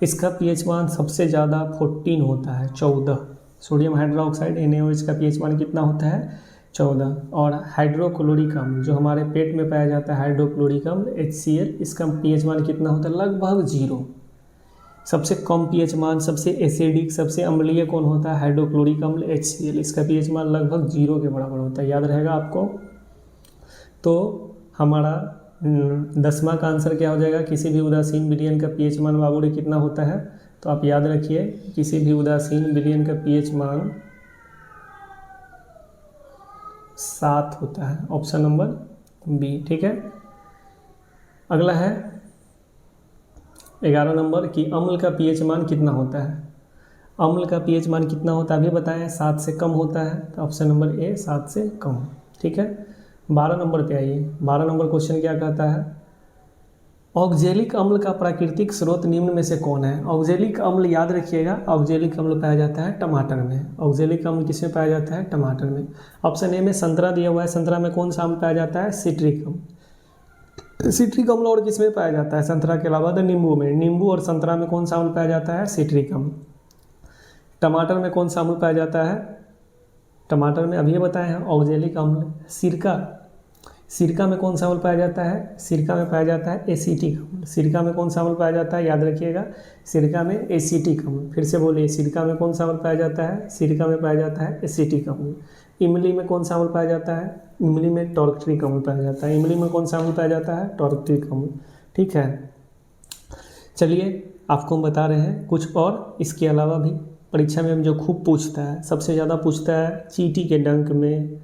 इसका पीएच मान सबसे ज़्यादा 14 होता है, 14। सोडियम हाइड्रोक्साइड NaOH का पीएच मान कितना होता है, 14। और हाइड्रोक्लोरिक अम्ल जो हमारे पेट में पाया जाता है, हाइड्रोक्लोरिक अम्ल HCl, इसका पीएच मान कितना होता है, लगभग 0। सबसे कम पीएच मान, सबसे एसिडिक, सबसे अम्लीय कौन होता है, हाइड्रोक्लोरिक अम्ल HCl, इसका पीएच मान लगभग 0 के बराबर होता है, याद रहेगा आपको। तो हमारा 10वां का आंसर क्या हो जाएगा, किसी भी उदासीन विलयन का पीएच मान बाबूरे कितना होता है, तो आप याद रखिए किसी भी उदासीन विलयन का पीएच मान 7 होता है, ऑप्शन नंबर बी, ठीक है। अगला है 11 नंबर की अम्ल का पीएच मान कितना होता है। अम्ल का पीएच मान कितना होता है अभी बताएं, 7 से कम होता है, तो ऑप्शन नंबर ए 7 से कम, ठीक है। 12 नंबर पे आइए। 12 नंबर क्वेश्चन क्या कहता है, ऑक्जेलिक अम्ल का प्राकृतिक स्रोत निम्न में से कौन है। ऑक्जेलिक अम्ल याद रखिएगा, ऑक्जेलिक अम्ल पाया जाता है टमाटर में। ऑक्जेलिक अम्ल किसमें पाया जाता है, टमाटर में। ऑप्शन ए में संतरा दिया हुआ है, संतरा में कौन सा अम्ल पाया जाता है, सिट्रिक अम्ल। सिट्रिक अम्ल और किसमें पाया जाता है, संतरा के अलावा, तो नींबू में। नींबू और संतरा में कौन सा अम्ल पाया जाता है, सिट्रिक अम्ल। टमाटर में कौन सा अम्ल पाया जाता है, टमाटर में अभी बताए हैं ऑक्जेलिक अम्ल। सिरका, सिरका में कौन सा अम्ल पाया जाता है, सिरका में पाया जाता है एसीटिक अम्ल। सिरका में कौन सा अम्ल पाया जाता है, याद रखिएगा, सिरका में एसीटिक अम्ल। फिर से बोलिए, सिरका में कौन सा अम्ल पाया जाता है, सिरका में पाया जाता है एसीटिक अम्ल। इमली में कौन सा अम्ल पाया जाता है, इमली में टॉर्क्ट्रिक अम्ल पाया जाता है। इमली में कौन सा अम्ल पाया जाता है, टॉर्क्ट्रिक अम्ल, ठीक है। चलिए आपको हम बता रहे हैं कुछ और इसके अलावा भी परीक्षा में हम जो खूब पूछता है, सबसे ज़्यादा पूछता है चींटी के डंक में,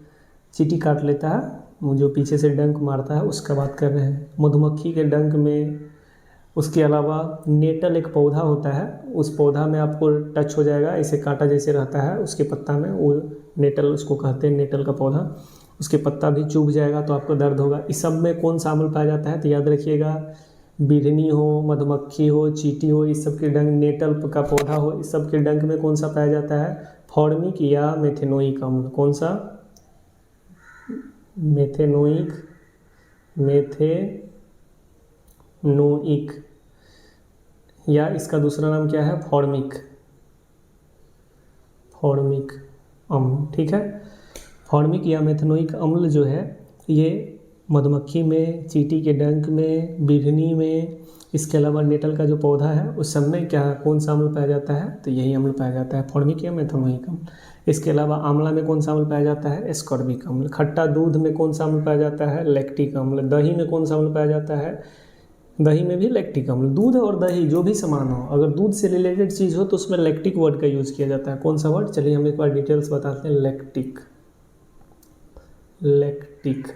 चींटी काट लेता है, वो जो पीछे से डंक मारता है उसका बात कर रहे हैं। मधुमक्खी के डंक में, उसके अलावा नेटल एक पौधा होता है, उस पौधा में आपको टच हो जाएगा, ऐसे कांटा जैसे रहता है उसके पत्ता में, वो नेटल उसको कहते हैं, नेटल का पौधा। उसके पत्ता भी चुभ जाएगा तो आपको दर्द होगा। इस सब में कौन सा अम्ल पाया जाता है, तो याद रखिएगा, बिढ़नी हो, मधुमक्खी हो, चींटी हो, इस सब के डंक, नेटल का पौधा हो, इस सब के डंक में कौन सा पाया जाता है, फॉर्मिक या मेथेनोइक अम्ल। कौन सा, मेथेनोइक, मेथेनोइक, या इसका दूसरा नाम क्या है, फॉर्मिक, फॉर्मिक अम्ल, ठीक है। फॉर्मिक या मेथेनोइक अम्ल जो है ये मधुमक्खी में, चींटी के डंक में, बिढ़नी में, इसके अलावा नेटल का जो पौधा है उस सब में क्या, कौन सा अम्ल पाया जाता है, तो यही अम्ल पाया जाता है, फॉर्मिक या मेथेनोइक अम्ल। इसके अलावा आंवला में कौन सा अम्ल पाया जाता है, एस्कॉर्बिक अम्ल। खट्टा दूध में कौन सा अम्ल पाया जाता है, लैक्टिक अम्ल। दही में कौन सा अम्ल पाया जाता है, दही में भी लैक्टिक अम्ल। दूध और दही जो भी समान हो, अगर दूध से रिलेटेड चीज़ हो तो उसमें लैक्टिक वर्ड का यूज़ किया जाता है। कौन सा वर्ड, चलिए हम एक बार डिटेल्स बताते हैं। लैक्टिक, लैक्टिक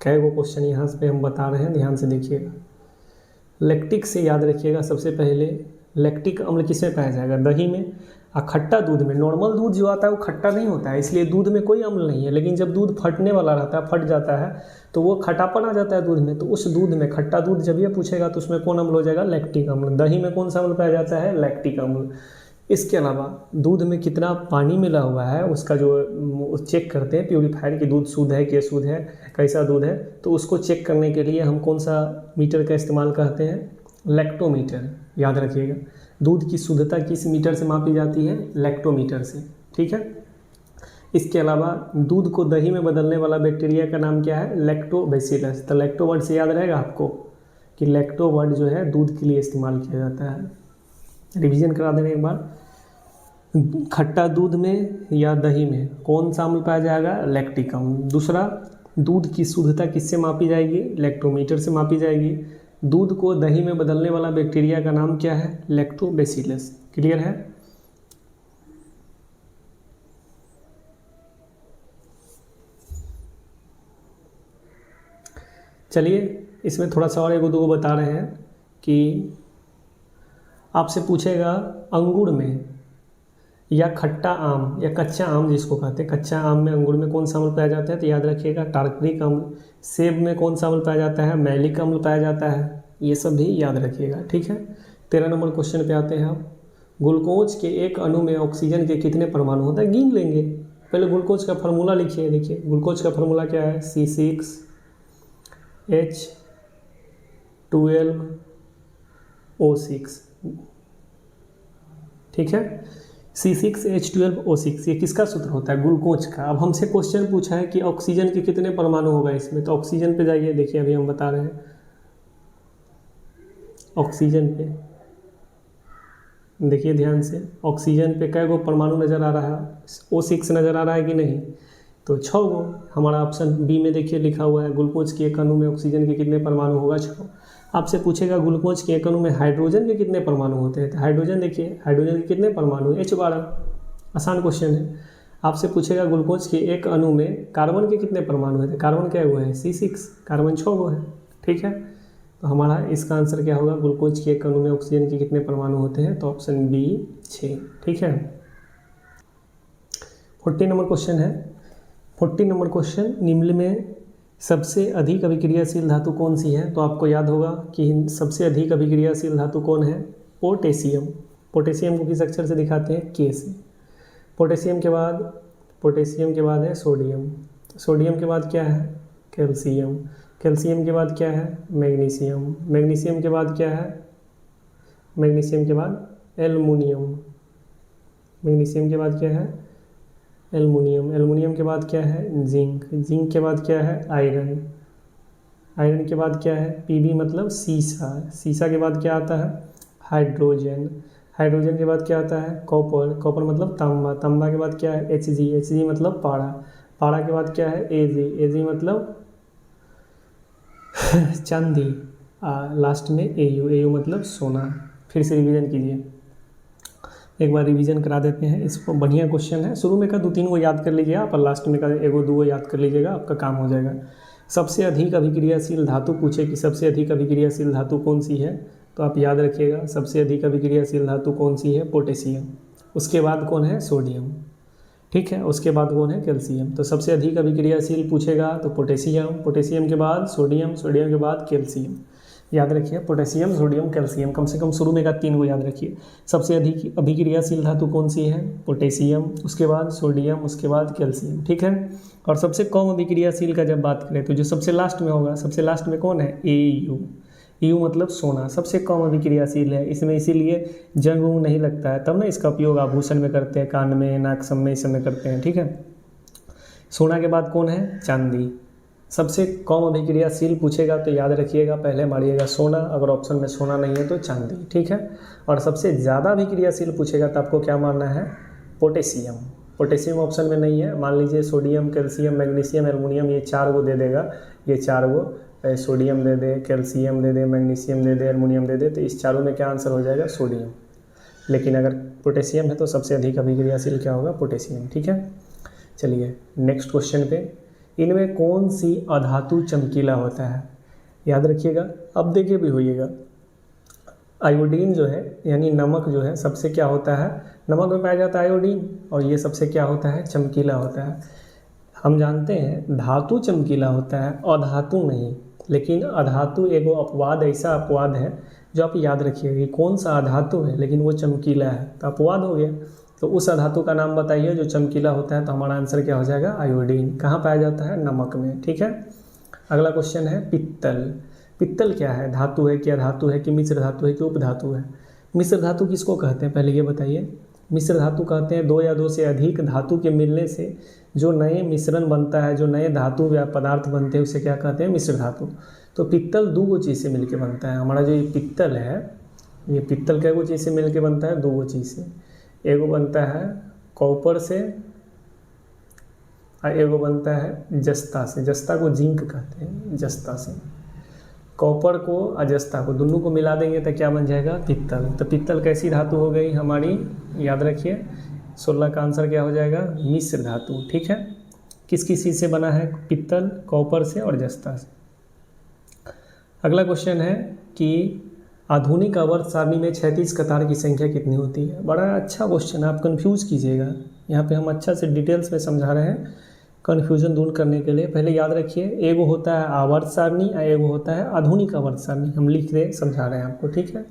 कई वो क्वेश्चन यहाँ पे हम बता रहे हैं, ध्यान से देखिएगा। लैक्टिक से याद रखिएगा, सबसे पहले लैक्टिक अम्ल किसमें पाया जाएगा, दही में। और खट्टा दूध में, नॉर्मल दूध जो आता है वो खट्टा नहीं होता है, इसलिए दूध में कोई अम्ल नहीं है। लेकिन जब दूध फटने वाला रहता है, फट जाता है, तो वो खट्टापन आ जाता है दूध में, तो उस दूध में, खट्टा दूध जब ये पूछेगा तो उसमें कौन अम्ल हो जाएगा, लैक्टिक अम्ल। दही में कौन सा अम्ल पाया जाता है, लैक्टिक अम्ल। इसके अलावा दूध में कितना पानी मिला हुआ है उसका जो चेक करते हैं प्यूरीफायर की, दूध शुद्ध है कि अशुद्ध है, कैसा दूध है, तो उसको चेक करने के लिए हम कौन सा मीटर का इस्तेमाल करते हैं, लैक्टोमीटर। याद रखिएगा, दूध की शुद्धता किस मीटर से मापी जाती है, लैक्टोमीटर से, ठीक है। इसके अलावा दूध को दही में बदलने वाला बैक्टीरिया का नाम क्या है, लैक्टोबैसिलस। तो लैक्टो वर्ड से याद रहेगा आपको कि लैक्टो वर्ड जो है दूध के लिए इस्तेमाल किया जाता है। रिवीजन करा देंगे एक बार। खट्टा दूध में या दही में कौन सा अम्ल पाया जाएगा, लैक्टिक अम्ल। दूसरा, दूध की शुद्धता किससे मापी जाएगी, लैक्टोमीटर से मापी जाएगी। दूध को दही में बदलने वाला बैक्टीरिया का नाम क्या है, लैक्टोबैसिलस। क्लियर है। चलिए इसमें थोड़ा सा और एक दो बता रहे हैं कि आपसे पूछेगा अंगूर में या खट्टा आम या कच्चा आम जिसको कहते हैं, कच्चा आम में, अंगूर में कौन सा अम्ल पाया जाता है, तो याद रखिएगा टार्टरिक अम्ल। सेब में कौन सा अम्ल पाया जाता है, मैलिक अम्ल पाया जाता है। ये सब भी याद रखिएगा, ठीक है। 13 नंबर क्वेश्चन पे आते हैं आप। ग्लूकोज के एक अणु में ऑक्सीजन के कितने परमाणु होता है, गिन लेंगे। पहले ग्लूकोज का फार्मूला लिखिए। देखिए ग्लूकोज का फार्मूला क्या है, C6 H12O6, ठीक है। C6H12O6 ये किसका सूत्र होता है? ग्लूकोज का। अब हमसे क्वेश्चन पूछा है कि ऑक्सीजन के कितने परमाणु होगा इसमें, तो ऑक्सीजन पे जाइए, देखिए अभी हम बता रहे हैं। ऑक्सीजन पे देखिए ध्यान से, ऑक्सीजन पे कै गो परमाणु नज़र आ रहा है? O6 नज़र आ रहा है कि नहीं? तो 6 गो। हमारा ऑप्शन बी में देखिए लिखा हुआ है, ग्लूकोज के एक अणु में ऑक्सीजन के कितने परमाणु होगा? 6। आपसे पूछेगा ग्लूकोज के एक अणु में हाइड्रोजन के कितने परमाणु होते हैं, तो हाइड्रोजन देखिए, हाइड्रोजन के कितने परमाणु? H12। आसान क्वेश्चन है। आपसे पूछेगा ग्लूकोज के एक अणु में कार्बन के कितने परमाणु हैं, तो कार्बन क्या हुआ है? C6, कार्बन 6 गो है, ठीक है। तो हमारा इसका आंसर क्या होगा? ग्लूकोज के एक अणु में ऑक्सीजन के कितने परमाणु होते हैं? तो ऑप्शन बी 6, ठीक है। 40 नंबर क्वेश्चन है। 40 नंबर क्वेश्चन, निम्न में सबसे अधिक अभिक्रियाशील धातु कौन सी है? तो आपको याद होगा कि सबसे अधिक अभिक्रियाशील धातु कौन है? पोटेशियम। पोटेशियम को किस अक्षर से दिखाते हैं? के से। पोटेशियम के बाद है सोडियम। सोडियम के बाद क्या है? कैल्शियम। कैल्शियम के बाद क्या है? मैग्नीशियम। मैग्नीशियम के बाद क्या है? मैग्नीशियम के बाद एल्युमिनियम। मैग्नीशियम के बाद क्या है? एल्युमिनियम। एल्युमिनियम के बाद क्या है? जिंक। जिंक के बाद क्या है? आयरन। आयरन के बाद क्या है? पीबी मतलब सीसा। सीसा के बाद क्या आता है? हाइड्रोजन। हाइड्रोजन के बाद क्या आता है? कॉपर। कॉपर मतलब तांबा। तांबा के बाद क्या है? एचजी। एचजी मतलब पारा। पारा के बाद क्या है? एजी। एजी मतलब चांदी। लास्ट में एयू। एयू मतलब सोना। फिर से रिवीजन कीजिए, एक बार रिवीजन करा देते हैं इसको। बढ़िया क्वेश्चन है, शुरू में का 2-3 को याद कर लीजिए आप, और लास्ट में का 1-2 याद कर लीजिएगा, आपका काम हो जाएगा। सबसे अधिक अभिक्रियाशील धातु पूछे कि सबसे अधिक अभिक्रियाशील धातु कौन सी है, तो आप याद रखिएगा सबसे अधिक अभिक्रियाशील धातु कौन सी है? पोटेशियम। उसके बाद कौन है? सोडियम, ठीक है। उसके बाद कौन है? कैल्शियम। तो सबसे अधिक अभिक्रियाशील पूछेगा तो पोटेशियम। पोटेशियम के बाद सोडियम। सोडियम के बाद कैल्शियम। याद रखिए, पोटेशियम, सोडियम, कैल्शियम, कम से कम शुरू में का 3 को याद रखिए। सबसे अधिक अभिक्रियाशील धातु कौन सी है? पोटेशियम। उसके बाद सोडियम, उसके बाद कैल्शियम, ठीक है। और सबसे कम अभिक्रियाशील का जब बात करें तो जो सबसे लास्ट में होगा, सबसे लास्ट में कौन है? एयू। यू मतलब सोना, सबसे कम अभिक्रियाशील है इसमें, इसीलिए जंग वंग नहीं लगता है, तब ना इसका उपयोग आभूषण में करते हैं, कान में, नाक सब में, इस समय करते हैं, ठीक है। सोना के बाद कौन है? चांदी। सबसे कम अभिक्रियाशील पूछेगा तो याद रखिएगा, पहले मारिएगा सोना, अगर ऑप्शन में सोना नहीं है तो चांदी, ठीक है। और सबसे ज़्यादा अभिक्रियाशील पूछेगा तो आपको क्या मानना है? पोटेशियम। पोटेशियम ऑप्शन में नहीं है, मान लीजिए सोडियम, कैल्शियम, मैग्नीशियम, एल्युमिनियम, ये 4 गो दे देगा, ये 4 गो, सोडियम दे दे, कैल्शियम दे दे, मैग्नीशियम दे दे, एल्युमिनियम दे दे, तो इस चारों में क्या आंसर हो जाएगा? सोडियम। लेकिन अगर पोटेशियम है तो सबसे अधिक अभिक्रियाशील क्या होगा? पोटेशियम, ठीक है। चलिए नेक्स्ट क्वेश्चन पे, इनमें कौन सी अधातु चमकीला होता है? याद रखिएगा, अब देखिए भी होइएगा। आयोडीन जो है यानी नमक जो है सबसे क्या होता है? नमक में पाया जाता है आयोडीन, और ये सबसे क्या होता है? चमकीला होता है। हम जानते हैं धातु चमकीला होता है, अधातु नहीं। लेकिन अधातु एगो अपवाद, ऐसा अपवाद है जो आप याद रखिएगा कि कौन सा अधातु है लेकिन वो चमकीला है, तो अपवाद हो गया। तो उस अधातु का नाम बताइए जो चमकीला होता है, तो हमारा आंसर क्या हो जाएगा? आयोडीन। कहाँ पाया जाता है? नमक में, ठीक है। अगला क्वेश्चन है पित्तल। पित्तल क्या है? धातु है, क्या धातु है, कि मिश्र धातु है, कि उपधातु है? मिश्र धातु किसको कहते हैं पहले ये बताइए। मिश्र धातु कहते हैं 2 या 2 से अधिक धातु के मिलने से जो नए मिश्रण बनता है, जो नए धातु या पदार्थ बनते हैं, उसे क्या कहते हैं? मिश्र धातु। तो पित्तल 2 चीज़ से मिलकर बनता है। हमारा जो ये पित्तल है, ये पित्तल क्या चीज़ से मिलकर बनता है? 2 चीज़ से। एगो बनता है कॉपर से और एगो बनता है जस्ता से। जस्ता को जिंक कहते हैं, जस्ता से। कॉपर को और जस्ता को दोनों को मिला देंगे तो क्या बन जाएगा? पित्तल। तो पित्तल कैसी धातु हो गई हमारी? याद रखिए 16 का आंसर क्या हो जाएगा? मिश्र धातु, ठीक है। किस किस चीज़ से बना है पित्तल? कॉपर से और जस्ता से। अगला क्वेश्चन है कि आधुनिक आवर्त सारणी में 36 कतार की संख्या कितनी होती है? बड़ा अच्छा क्वेश्चन है, आप कंफ्यूज कीजिएगा। यहाँ पे हम अच्छा से डिटेल्स में समझा रहे हैं कन्फ्यूजन दूर करने के लिए। पहले याद रखिए, एगो होता है आवर्त सारणी और एगो होता है आधुनिक आवर्त सारणी। हम लिख रहे समझा रहे हैं आपको, ठीक है।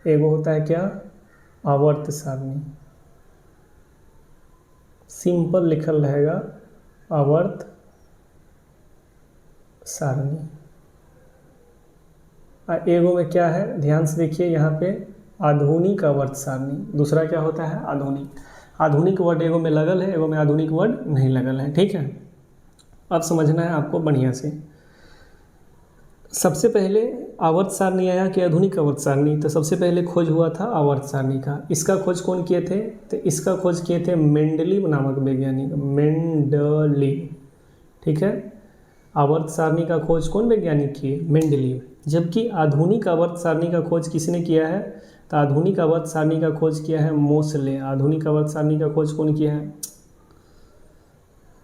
एगो होता है क्या? आवर्त सारणी, सिंपल लिखल रहेगा आवर्त सारणी। एगो में क्या है, ध्यान से देखिए यहाँ पे, आधुनिक आवर्त सारणी। दूसरा क्या होता है, आधुनिक। आधुनिक वर्ड एगो में लगल है, एगो में आधुनिक वर्ड नहीं लगल है, ठीक है। अब समझना है आपको बढ़िया से। सबसे पहले आवर्त सारणी आया कि आधुनिक आवर्त सारणी, तो सबसे पहले खोज हुआ था आवर्त सारणी का। इसका खोज कौन किए थे, तो इसका खोज किए थे मेंडलीव नामक वैज्ञानिक, मेंडलीव, ठीक है। आवर्त सारणी का खोज कौन वैज्ञानिक किए, मेंडलीव। जबकि आधुनिक आवर्त सारणी का खोज किसने किया है, तो आधुनिक आवर्त सारणी का खोज किया है मोसले। आधुनिक आवर्त सारणी का खोज कौन किया है,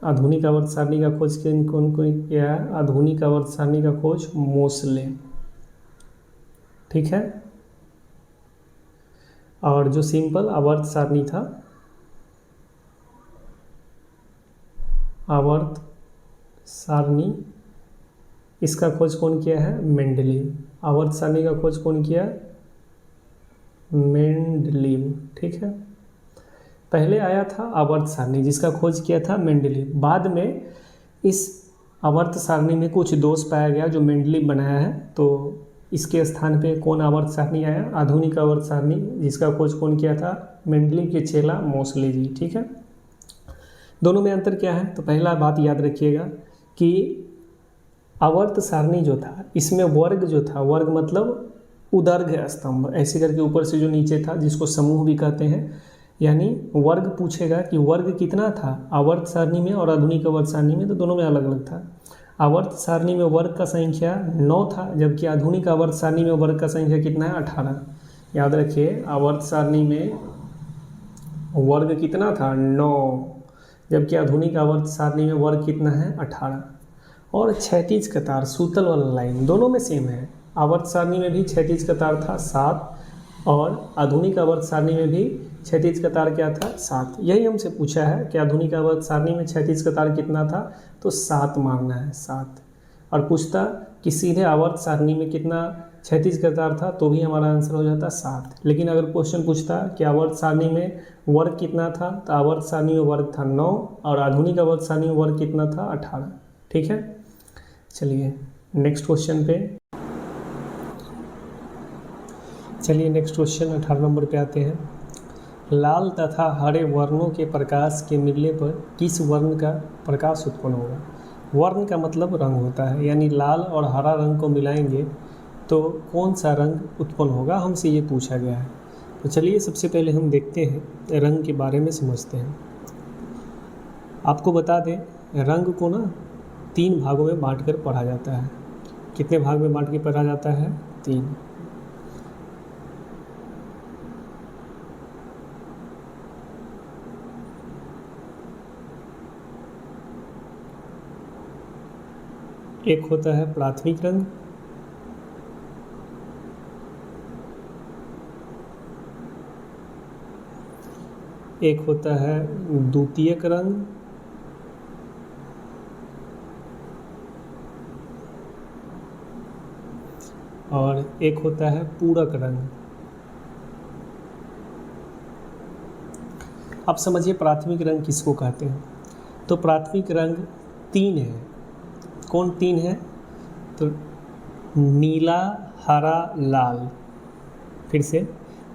आधुनिक आवर्त सारणी का खोज कौन कौन किया है, आधुनिक आवर्त सारणी का खोज मोसले, ठीक है। और जो सिंपल आवर्त सारणी था, आवर्त सारणी, इसका खोज कौन किया है, मेंडलीव। आवर्त सारणी का खोज कौन किया, मेंडलीव, ठीक है। पहले आया था आवर्त सारणी जिसका खोज किया था मेंडलीव। बाद में इस आवर्त सारणी में कुछ दोष पाया गया जो मेंडलीव बनाया है, तो इसके स्थान पे कौन आवर्त सारणी आया, आधुनिक आवर्त सारणी, जिसका खोज कौन किया था, मेंडलीव के चेला मोसले जी, ठीक है। दोनों में अंतर क्या है, तो पहला बात याद रखिएगा कि आवर्त सारणी जो था इसमें वर्ग जो था, वर्ग मतलब उदर्घ स्तंभ, ऐसे करके ऊपर से जो नीचे था, जिसको समूह भी कहते हैं, यानी वर्ग पूछेगा कि वर्ग कितना था आवर्त सारणी में और आधुनिक आवर्त सारणी में, तो दोनों में अलग अलग था। आवर्त सारणी में वर्ग का संख्या 9 था, जबकि आधुनिक आवर्त सारणी में वर्ग का संख्या कितना है, 18। याद रखिए, आवर्त सारणी में वर्ग कितना था, 9, जबकि आधुनिक आवर्त सारणी में वर्ग कितना है, 18। और क्षैतिज कतार, सूतल वाला लाइन, दोनों में सेम है। आवर्त सारणी में भी क्षैतिज कतार था 7, और आधुनिक आवर्त सारणी में भी क्षैतिज कतार क्या था, 7। यही हमसे पूछा है कि आधुनिक आवर्त सारणी में क्षैतिज कतार कितना था, तो 7 मानना है, 7। और पूछता कि सीधे आवर्त सारणी में कितना क्षैतिज कतार था, तो भी हमारा आंसर हो जाता 7। लेकिन अगर क्वेश्चन पूछता कि आवर्त सारणी में वर्ग कितना था, तो आवर्त सारणी में वर्ग था 9, और आधुनिक आवर्त सारणी में वर्ग कितना था, 18, ठीक है। चलिए नेक्स्ट क्वेश्चन पे, चलिए नेक्स्ट क्वेश्चन 18 नंबर पे आते हैं। लाल तथा हरे वर्णों के प्रकाश के मिलने पर किस वर्ण का प्रकाश उत्पन्न होगा। वर्ण का मतलब रंग होता है, यानी लाल और हरा रंग को मिलाएंगे तो कौन सा रंग उत्पन्न होगा, हमसे ये पूछा गया है। तो चलिए सबसे पहले हम देखते हैं, रंग के बारे में समझते हैं। आपको बता दें, रंग को ना 3 भागों में बांट कर पढ़ा जाता है। कितने भाग में बांट के पढ़ा जाता है, 3। एक होता है प्राथमिक रंग, एक होता है द्वितीयक रंग, और एक होता है पूरक रंग। अब समझिए प्राथमिक रंग किसको कहते हैं। तो प्राथमिक रंग 3 है। कौन 3 है, तो नीला, हरा, लाल। फिर से,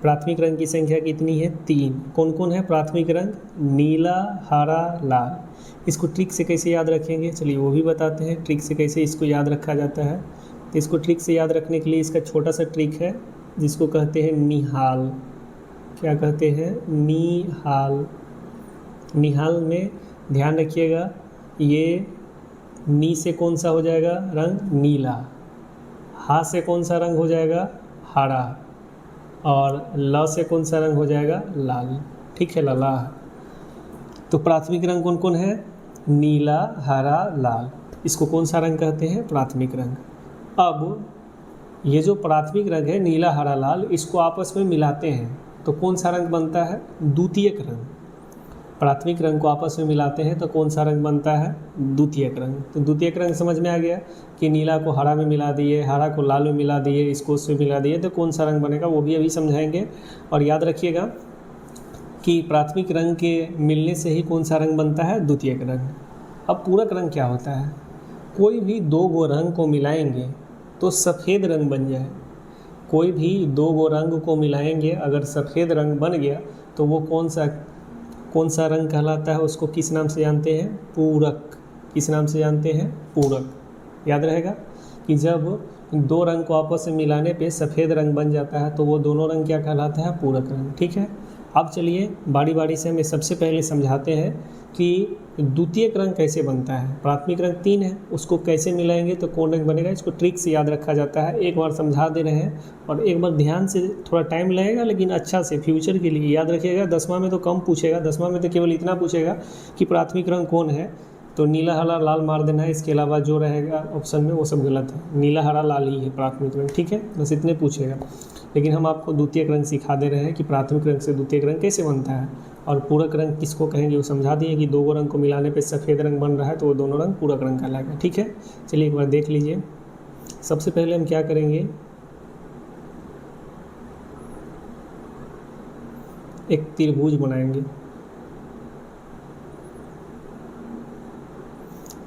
प्राथमिक रंग की संख्या कितनी है, 3। कौन कौन है प्राथमिक रंग, नीला, हरा, लाल। इसको ट्रिक से कैसे याद रखेंगे, चलिए वो भी बताते हैं ट्रिक से कैसे इसको याद रखा जाता है। तो इसको ट्रिक से याद रखने के लिए इसका छोटा सा ट्रिक है, जिसको कहते हैं निहाल। क्या कहते हैं, निहाल। निहाल में ध्यान रखिएगा, ये नी से कौन सा हो जाएगा रंग, नीला। हा से कौन सा रंग हो जाएगा, हरा। और ल से कौन सा रंग हो जाएगा, लाल। ठीक है, लाला। तो प्राथमिक रंग कौन कौन है, नीला, हरा, लाल। इसको कौन सा रंग कहते हैं, प्राथमिक रंग। अब ये जो प्राथमिक रंग है नीला, हरा, लाल, इसको आपस में मिलाते हैं तो कौन सा रंग बनता है, द्वितीयक रंग। प्राथमिक रंग को आपस में मिलाते हैं तो कौन सा रंग बनता है, द्वितीयक रंग। तो द्वितीयक रंग समझ में आ गया कि नीला को हरा में मिला दिए, हरा को लाल में मिला दिए, इसको उसमें मिला दिए, तो कौन सा रंग बनेगा वो भी अभी समझाएंगे। और याद रखिएगा कि प्राथमिक रंग के मिलने से ही कौन सा रंग बनता है, द्वितीयक रंग। अब पूरक रंग क्या होता है, कोई भी दो गो रंग को मिलाएंगे तो सफ़ेद रंग बन जाए, कोई भी दो गो रंग को मिलाएंगे अगर सफ़ेद रंग बन गया तो वो कौन सा रंग कहलाता है, उसको किस नाम से जानते हैं, पूरक। किस नाम से जानते हैं, पूरक। याद रहेगा कि जब दो रंग को आपस में मिलाने पे सफ़ेद रंग बन जाता है तो वो दोनों रंग क्या कहलाता है, पूरक रंग। ठीक है, अब चलिए बारी बारी से हमें सबसे पहले समझाते हैं कि द्वितीयक रंग कैसे बनता है। प्राथमिक रंग 3 है, उसको कैसे मिलाएंगे तो कौन रंग बनेगा, इसको ट्रिक से याद रखा जाता है। एक बार समझा दे रहे हैं और एक बार ध्यान से, थोड़ा टाइम लगेगा लेकिन अच्छा से फ्यूचर के लिए याद रखिएगा। 10वां में तो कम पूछेगा, 10वां में तो केवल इतना पूछेगा कि प्राथमिक रंग कौन है, तो नीला हरा लाल मार देना है। इसके अलावा जो रहेगा ऑप्शन में वो सब गलत है, नीला हरा लाल ही है प्राथमिक रंग। ठीक है, बस इतने पूछेगा। लेकिन हम आपको द्वितीयक रंग सिखा दे रहे हैं कि प्राथमिक रंग से द्वितीयक रंग कैसे बनता है, और पूरक रंग किसको कहेंगे वो समझा दिए कि दो रंग को मिलाने पे सफ़ेद रंग बन रहा है तो वो दोनों रंग पूरक रंग कहलाएगा। ठीक है, चलिए एक बार देख लीजिए। सबसे पहले हम क्या करेंगे, एक त्रिभुज बनाएंगे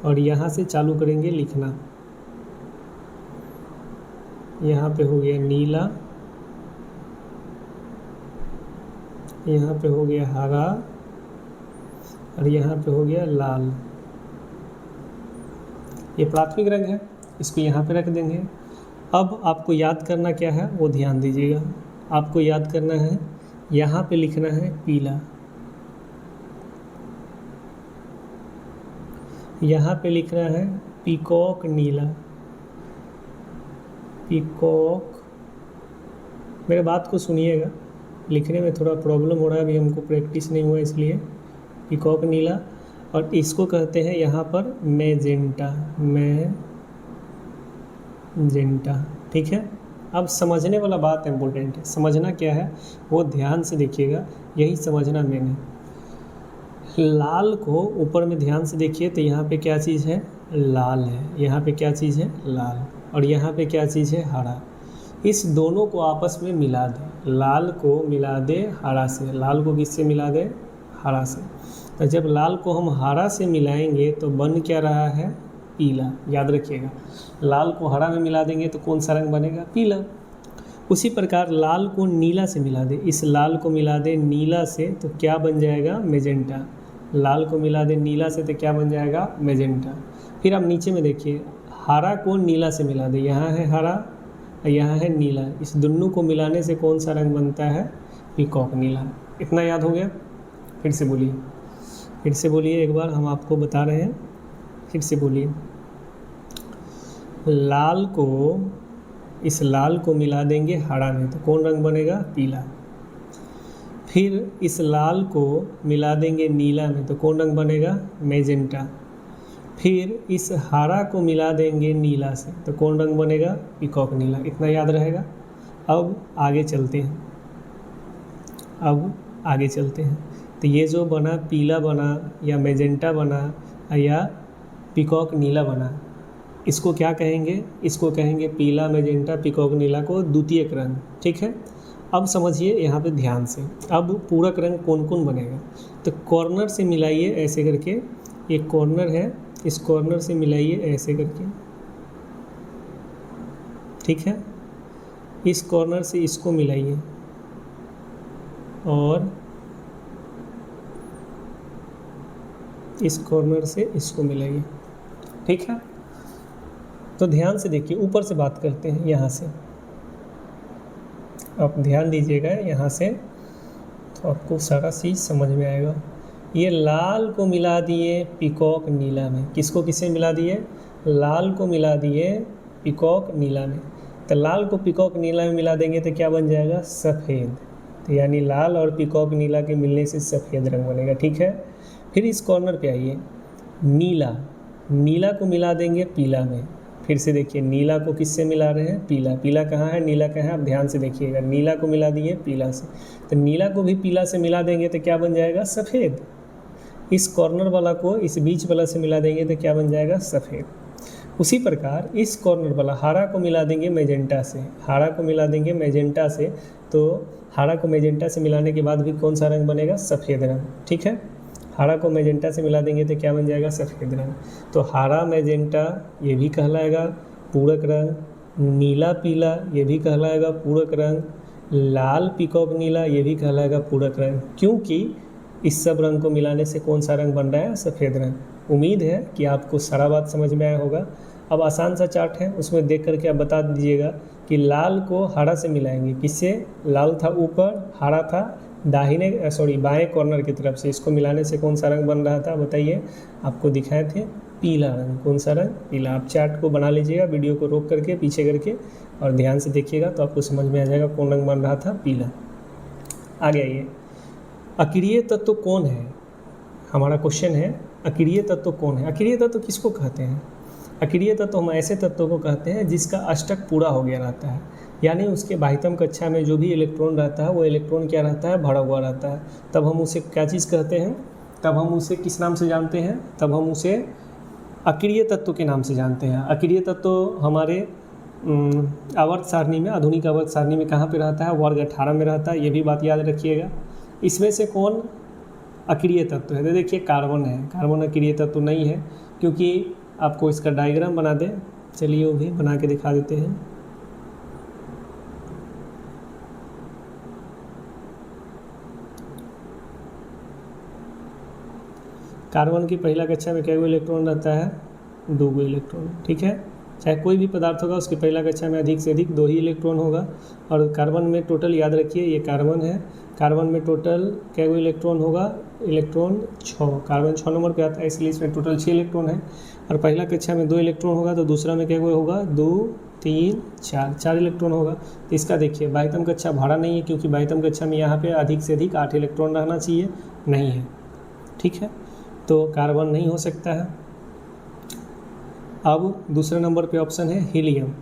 और यहाँ से चालू करेंगे लिखना। यहाँ पे हो गया नीला, यहाँ पे हो गया हरा और यहाँ पे हो गया लाल। ये प्राथमिक रंग है, इसको यहाँ पे रख देंगे। अब आपको याद करना क्या है वो ध्यान दीजिएगा। आपको याद करना है, यहाँ पे लिखना है पीला, यहाँ पे लिखना है पीकॉक नीला। पीकॉक, मेरे बात को सुनिएगा, लिखने में थोड़ा प्रॉब्लम हो रहा है, अभी हमको प्रैक्टिस नहीं हुआ इसलिए। पीकॉक नीला, और इसको कहते हैं यहाँ पर मैजेंटा। मैजेंटा, ठीक है। अब समझने वाला बात इम्पोर्टेंट है, समझना क्या है वो ध्यान से देखिएगा, यही समझना मेन है। लाल को ऊपर में ध्यान से देखिए तो यहाँ पे क्या चीज़ है, लाल है। यहाँ पे क्या चीज़ है, लाल, और यहाँ पे क्या चीज़ है, हरा। इस दोनों को आपस में मिला दे, लाल को मिला दे हरा से। लाल को किससे मिला दे, हरा से। तो जब लाल को हम हरा से मिलाएंगे तो बन क्या रहा है, पीला। याद रखिएगा, लाल को हरा में मिला देंगे तो कौन सा रंग बनेगा, पीला। उसी प्रकार लाल को नीला से मिला दे, इस लाल को मिला दे नीला से तो क्या बन जाएगा, मेजेंटा। लाल को मिला दे नीला से तो क्या बन जाएगा, मेजेंटा। फिर आप नीचे में देखिए, हरा को नीला से मिला दे, यहाँ है हरा, यहाँ है नीला, इस दोनों को मिलाने से कौन सा रंग बनता है, पीकॉक नीला। इतना याद हो गया। फिर से बोलिए, फिर से बोलिए, एक बार हम आपको बता रहे हैं, फिर से बोलिए। लाल को, इस लाल को मिला देंगे हरा में तो कौन रंग बनेगा, पीला। फिर इस लाल को मिला देंगे नीला में तो कौन रंग बनेगा, मैजेंटा। फिर इस हरा को मिला देंगे नीला से तो कौन रंग बनेगा, पीकॉक नीला। इतना याद रहेगा। अब आगे चलते हैं, अब आगे चलते हैं। तो ये जो बना, पीला बना या मैजेंटा बना या पीकॉक नीला बना, इसको क्या कहेंगे, इसको कहेंगे पीला मैजेंटा पीकॉक नीला को द्वितीयक रंग। ठीक है, अब समझिए यहाँ पे ध्यान से। अब पूरक रंग कौन कौन बनेगा, तो कॉर्नर से मिलाइए ऐसे करके, एक कॉर्नर है, इस कॉर्नर से मिलाइए ऐसे करके, ठीक है। इस कॉर्नर से इसको मिलाइए और इस कॉर्नर से इसको मिलाइए, ठीक है। तो ध्यान से देखिए, ऊपर से बात करते हैं, यहाँ से आप ध्यान दीजिएगा, यहाँ से तो आपको सारा चीज़ समझ में आएगा। ये लाल को मिला दिए पीकॉक नीला में, किसको किससे मिला दिए, लाल को मिला दिए पीकॉक नीला में। तो लाल को पीकॉक नीला में मिला देंगे तो क्या बन जाएगा, सफ़ेद। तो यानी लाल और पीकॉक नीला के मिलने से सफ़ेद रंग बनेगा, ठीक है। फिर इस कॉर्नर पे आइए, नीला, नीला को मिला देंगे पीला में। फिर से देखिए, नीला को किससे मिला रहे हैं, पीला। पीला कहाँ है, नीला कहाँ है, आप ध्यान से देखिएगा। नीला को मिला दिए पीला से, तो नीला को भी पीला से मिला देंगे तो क्या बन जाएगा, सफ़ेद। इस कॉर्नर वाला को इस बीच वाला से मिला देंगे तो क्या बन जाएगा, सफ़ेद। उसी प्रकार इस कॉर्नर वाला हरा को मिला देंगे मैजेंटा से, हरा को मिला देंगे मैजेंटा से, तो हरा को मैजेंटा से मिलाने के बाद भी कौन सा रंग बनेगा, सफ़ेद रंग, ठीक है। हरा को मैजेंटा से मिला देंगे तो क्या बन जाएगा? सफ़ेद रंग। तो हरा मैजेंटा ये भी कहलाएगा पूरक रंग, नीला पीला ये भी कहलाएगा पूरक रंग, लाल पीकॉक नीला ये भी कहलाएगा पूरक रंग, क्योंकि इस सब रंग को मिलाने से कौन सा रंग बन रहा है? सफ़ेद रंग। उम्मीद है कि आपको सारा बात समझ में आया होगा। अब आसान सा चार्ट है, उसमें देख करके आप बता दीजिएगा कि लाल को हरा से मिलाएंगे, किससे? लाल था ऊपर, हरा था बाएं कॉर्नर की तरफ से, इसको मिलाने से कौन सा रंग बन रहा था? बताइए। आपको दिखाए थे पीला रंग। कौन सा रंग? पीला। आप चार्ट को बना लीजिएगा, वीडियो को रोक करके पीछे करके, और ध्यान से देखिएगा तो आपको समझ में आ जाएगा कौन रंग बन रहा था? पीला। आगे आइए, अक्रिय तत्व कौन है? हमारा क्वेश्चन है अक्रिय तत्व कौन है? अक्रिय तत्व किसको कहते हैं? अक्रिय तत्व हम ऐसे तत्वों को कहते हैं जिसका अष्टक पूरा हो गया रहता है, यानी उसके बाह्यतम कक्षा में जो भी इलेक्ट्रॉन रहता है वो इलेक्ट्रॉन क्या रहता है? भरा हुआ रहता है। तब हम उसे क्या चीज़ कहते हैं? तब हम उसे किस नाम से जानते हैं? तब हम उसे अक्रिय तत्व के नाम से जानते हैं। अक्रिय तत्व हमारे आवर्त सारणी में, आधुनिक आवर्त सारणी में कहाँ पे रहता है? वर्ग 18 में रहता है, ये भी बात याद रखिएगा। इसमें से कौन अक्रिय तत्व है? तो देखिए कार्बन है। कार्बन अक्रिय तत्व नहीं है, क्योंकि आपको इसका डायग्राम बना दें, चलिए वो भी बना के दिखा देते हैं। कार्बन की पहला कक्षा में क्या इलेक्ट्रॉन रहता है? 2 इलेक्ट्रॉन। ठीक है, चाहे कोई भी पदार्थ होगा उसकी पहला कक्षा में अधिक से अधिक 2 ही इलेक्ट्रॉन होगा। और कार्बन में टोटल याद रखिए, ये कार्बन है, कार्बन में टोटल क्या इलेक्ट्रॉन होगा? इलेक्ट्रॉन 6। कार्बन 6 नंबर पे आता है, इसलिए इसमें टोटल 6 इलेक्ट्रॉन है। और पहला कक्षा में 2 इलेक्ट्रॉन होगा, तो दूसरा में क्या होगा? 2 3 4 इलेक्ट्रॉन होगा। तो इसका देखिए बाह्यतम कक्षा भरा नहीं है, क्योंकि बाह्यतम कक्षा में यहाँ पे अधिक से अधिक 8 इलेक्ट्रॉन रहना चाहिए, नहीं है। ठीक है, तो कार्बन नहीं हो सकता है। अब दूसरे नंबर पे ऑप्शन है हीलियम।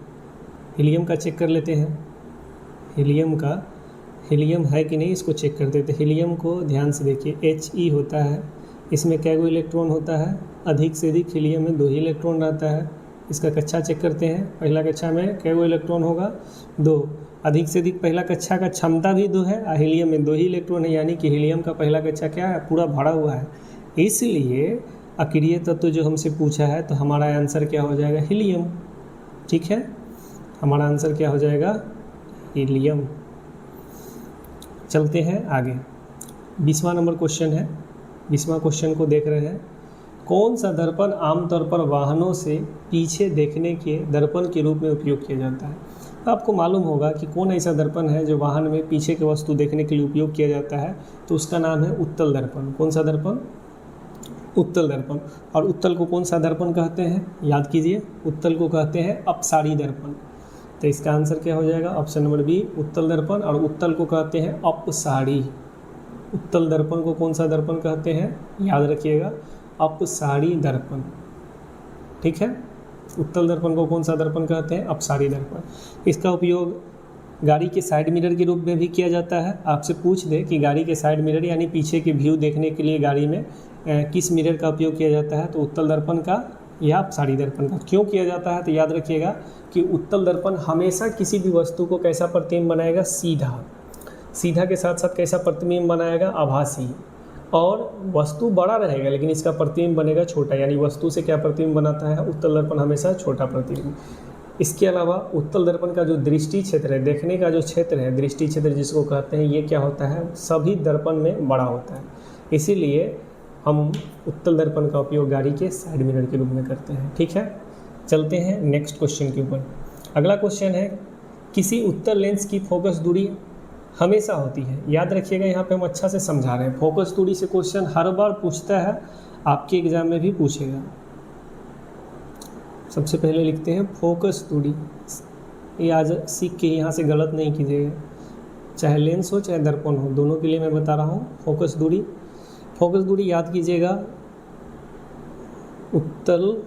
हीलियम का चेक कर लेते हैं, हीलियम है कि नहीं इसको चेक करते थे। हीलियम को ध्यान से देखिए, He होता है, इसमें क्या इलेक्ट्रॉन होता है? अधिक से अधिक हीलियम में 2 ही इलेक्ट्रॉन रहता है। इसका कक्षा चेक करते हैं, पहला कक्षा में क्या इलेक्ट्रॉन होगा? 2। अधिक से अधिक पहला कक्षा का क्षमता भी 2 है, और हीलियम में 2 ही इलेक्ट्रॉन है, यानी कि हीलियम का पहला कक्षा क्या है? पूरा भरा हुआ है। इसलिए अक्रिय तत्व जो हमसे पूछा है, तो हमारा आंसर क्या हो जाएगा? हीलियम। ठीक है, हमारा आंसर क्या हो जाएगा? हीलियम। चलते हैं आगे, 20वां नंबर क्वेश्चन है। 20वां क्वेश्चन को देख रहे हैं, कौन सा दर्पण आमतौर पर वाहनों से पीछे देखने के दर्पण के रूप में उपयोग किया जाता है? तो आपको मालूम होगा कि कौन ऐसा दर्पण है जो वाहन में पीछे की वस्तु देखने के लिए उपयोग किया जाता है, तो उसका नाम है उत्तल दर्पण। कौन सा दर्पण? उत्तल दर्पण। और उत्तल को कौन सा दर्पण कहते हैं? याद कीजिए, उत्तल को कहते हैं अपसारी दर्पण। तो इसका आंसर क्या हो जाएगा? ऑप्शन नंबर बी, उत्तल दर्पण। और उत्तल को कहते हैं अपसारी। उत्तल दर्पण को कौन सा दर्पण कहते हैं? याद रखिएगा, अपसारी दर्पण। ठीक है, उत्तल दर्पण को कौन सा दर्पण कहते हैं? अपसारी दर्पण। इसका उपयोग गाड़ी के साइड मिरर के रूप में भी किया जाता है। आपसे पूछ दे कि गाड़ी के साइड मिरर यानी पीछे के व्यू देखने के लिए गाड़ी में किस मिरर का उपयोग किया जाता है, तो उत्तल दर्पण का या अपसारी दर्पण का। क्यों किया जाता है? तो याद रखिएगा कि उत्तल दर्पण हमेशा किसी भी वस्तु को कैसा प्रतिबिंब बनाएगा? सीधा के साथ साथ कैसा प्रतिबिंब बनाएगा? आभासी। और वस्तु बड़ा रहेगा लेकिन इसका प्रतिबिंब बनेगा छोटा, यानी वस्तु से क्या प्रतिबिंब बनाता है? उत्तल दर्पण हमेशा छोटा प्रतिबिंब। इसके अलावा उत्तल दर्पण का जो दृष्टि क्षेत्र है, देखने का जो क्षेत्र है, दृष्टि क्षेत्र जिसको कहते हैं, ये क्या होता है? सभी दर्पण में बड़ा होता है। इसीलिए हम उत्तल दर्पण का उपयोग गाड़ी के साइड मिरर के रूप में करते हैं। ठीक है, चलते हैं नेक्स्ट क्वेश्चन के ऊपर। अगला क्वेश्चन है, किसी उत्तल लेंस की फोकस दूरी हमेशा होती है। याद रखिएगा, यहाँ पे हम अच्छा से समझा रहे हैं। फोकस दूरी से क्वेश्चन हर बार पूछता है, आपके एग्जाम में भी पूछेगा। सबसे पहले लिखते हैं फोकस दूरी। ये आज सीख के यहाँ से गलत नहीं कीजिएगा, चाहे लेंस हो चाहे दर्पण हो, दोनों के लिए मैं बता रहा हूँ। फोकस दूरी याद कीजिएगा, उत्तल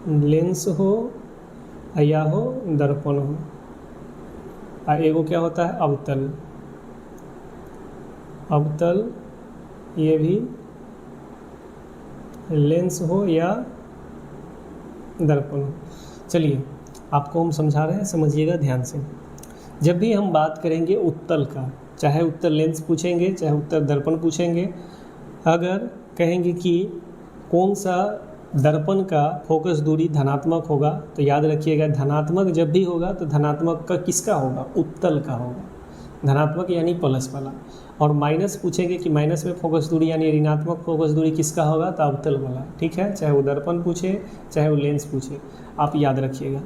लेंस हो या हो दर्पण हो, और एगो क्या होता है? अवतल, ये भी लेंस हो या दर्पण हो। चलिए आपको हम समझा रहे हैं, समझिएगा ध्यान से। जब भी हम बात करेंगे उत्तल का, चाहे उत्तल लेंस पूछेंगे चाहे उत्तल दर्पण पूछेंगे, अगर कहेंगे कि कौन सा दर्पण का फोकस दूरी धनात्मक होगा, तो याद रखिएगा धनात्मक जब भी होगा तो धनात्मक का किसका होगा, उत्तल का होगा, धनात्मक यानी प्लस वाला। और माइनस पूछेंगे कि माइनस में फोकस दूरी यानी ऋणात्मक फोकस दूरी किसका होगा, तो अवतल वाला। ठीक है, चाहे वो दर्पण पूछे चाहे वो लेंस पूछे, आप याद रखिएगा।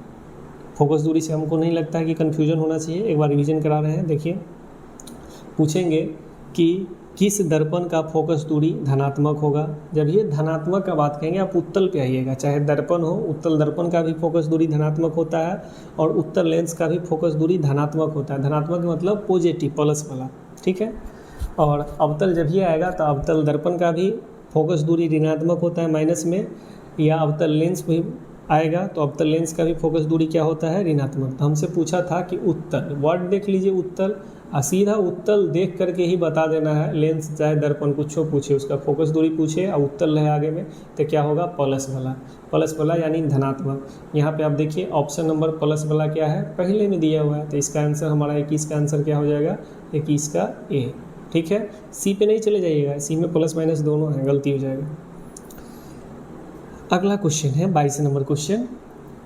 फोकस दूरी से हमको नहीं लगता है कि कन्फ्यूजन होना चाहिए, एक बार रिवीजन करा रहे हैं। देखिए पूछेंगे कि किस दर्पण का फोकस दूरी धनात्मक होगा, जब ये धनात्मक का बात कहेंगे आप उत्तल पे आइएगा, चाहे दर्पण हो, उत्तल दर्पण का भी फोकस दूरी धनात्मक होता है और उत्तल लेंस का भी फोकस दूरी धनात्मक होता है। धनात्मक मतलब पॉजिटिव प्लस वाला। ठीक है, और अवतल जब ये आएगा तो अवतल दर्पण का भी फोकस दूरी ऋणात्मक होता है माइनस में, या अवतल लेंस भी आएगा तो अवतल लेंस का भी फोकस दूरी क्या होता है, ऋणात्मक। तो हमसे पूछा था कि उत्तल, वर्ड देख लीजिए उत्तल, सीधा उत्तल देख करके ही बता देना है। लेंस चाहे दर्पण कुछ पूछे, उसका फोकस दूरी पूछे और उत्तल है आगे में, तो क्या होगा, प्लस वाला। प्लस वाला यानी धनात्मक। यहाँ पे आप देखिए ऑप्शन नंबर प्लस वाला क्या है, पहले में दिया हुआ है, तो इसका आंसर हमारा 21 का आंसर क्या हो जाएगा, 21 का ए। ठीक है, सी पे नहीं चले जाइएगा, सी में प्लस माइनस दोनों है, गलती हो जाएगा। अगला क्वेश्चन है 22 नंबर क्वेश्चन,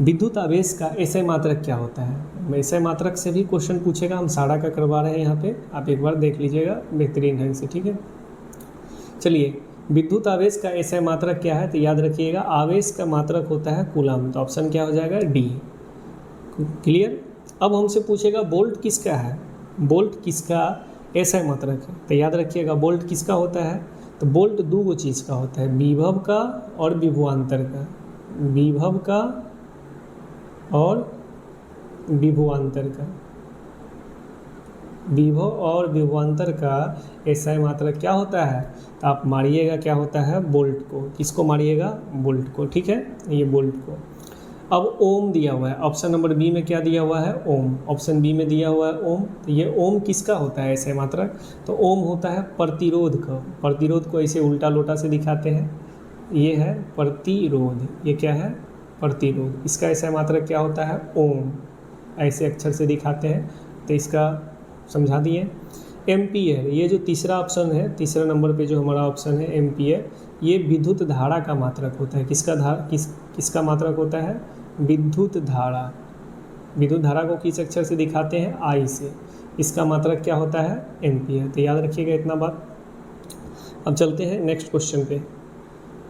विद्युत आवेश का एसआई मात्रक क्या होता है। एसआई मात्रक से भी क्वेश्चन पूछेगा, हम सारा का करवा रहे हैं यहाँ पे, आप एक बार देख लीजिएगा बेहतरीन ढंग से। ठीक है, चलिए विद्युत आवेश का एसआई मात्रक क्या है, तो याद रखिएगा आवेश का मात्रक होता है कूलम, तो ऑप्शन क्या हो जाएगा, डी। क्लियर। अब हमसे पूछेगा वोल्ट किसका है, वोल्ट किसका एसआई मात्रक है, तो याद रखिएगा वोल्ट किसका होता है, तो वोल्ट दो चीज़ का होता है, विभव का और विभवांतर का, विभव का और विभवांतर का। विभव और विभवांतर का एसआई मात्रक क्या होता है, तो आप मारिएगा क्या होता है, वोल्ट को। किसको मारिएगा, वोल्ट को। ठीक है, ये वोल्ट को। अब ओम दिया हुआ है, ऑप्शन नंबर बी में क्या दिया हुआ है, ओम। ऑप्शन बी में दिया हुआ है ओम, तो ये ओम किसका होता है एसआई मात्रक, तो ओम होता है प्रतिरोध का। प्रतिरोध को ऐसे उल्टा लोटा से दिखाते हैं, ये है प्रतिरोध, ये क्या है, प्रतिरोध। इसका एसआई मात्रक क्या होता है, ओम, ऐसे अक्षर से दिखाते हैं, तो इसका समझा दिए। एम्पियर, ये जो तीसरा ऑप्शन है, तीसरा नंबर पे जो हमारा ऑप्शन है एम्पियर, ये विद्युत धारा का मात्रक होता है। किसका मात्रक होता है, विद्युत धारा। विद्युत धारा को किस अक्षर से दिखाते हैं, आई से। इसका मात्रक क्या होता है, एम्पियर। तो याद रखिएगा इतना बात। अब चलते हैं नेक्स्ट क्वेश्चन पे।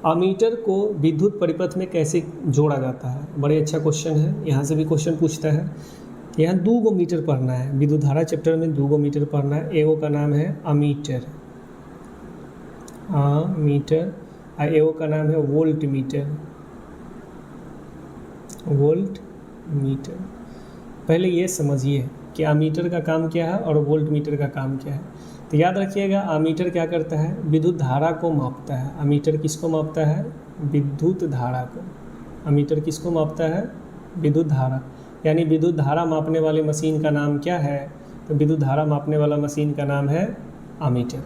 अमीटर को विद्युत परिपथ में कैसे जोड़ा जाता है, बड़े अच्छा क्वेश्चन है, यहाँ से भी क्वेश्चन पूछता है। यहाँ 2 मीटर पढ़ना है, विद्युत धारा चैप्टर में 2 मीटर पढ़ना है। एगो का नाम है अमीटर, मीटर, और एगो का नाम है वोल्ट मीटर, वोल्ट मीटर। पहले ये समझिए कि अमीटर का काम क्या है और वोल्ट मीटर का काम क्या है। तो याद रखिएगा अमीटर क्या करता है, विद्युत धारा को मापता है। अमीटर किसको मापता है, विद्युत धारा को। अमीटर किसको मापता है, विद्युत धारा, यानी विद्युत धारा मापने वाले मशीन का नाम क्या है, तो विद्युत धारा मापने वाला मशीन का नाम है अमीटर।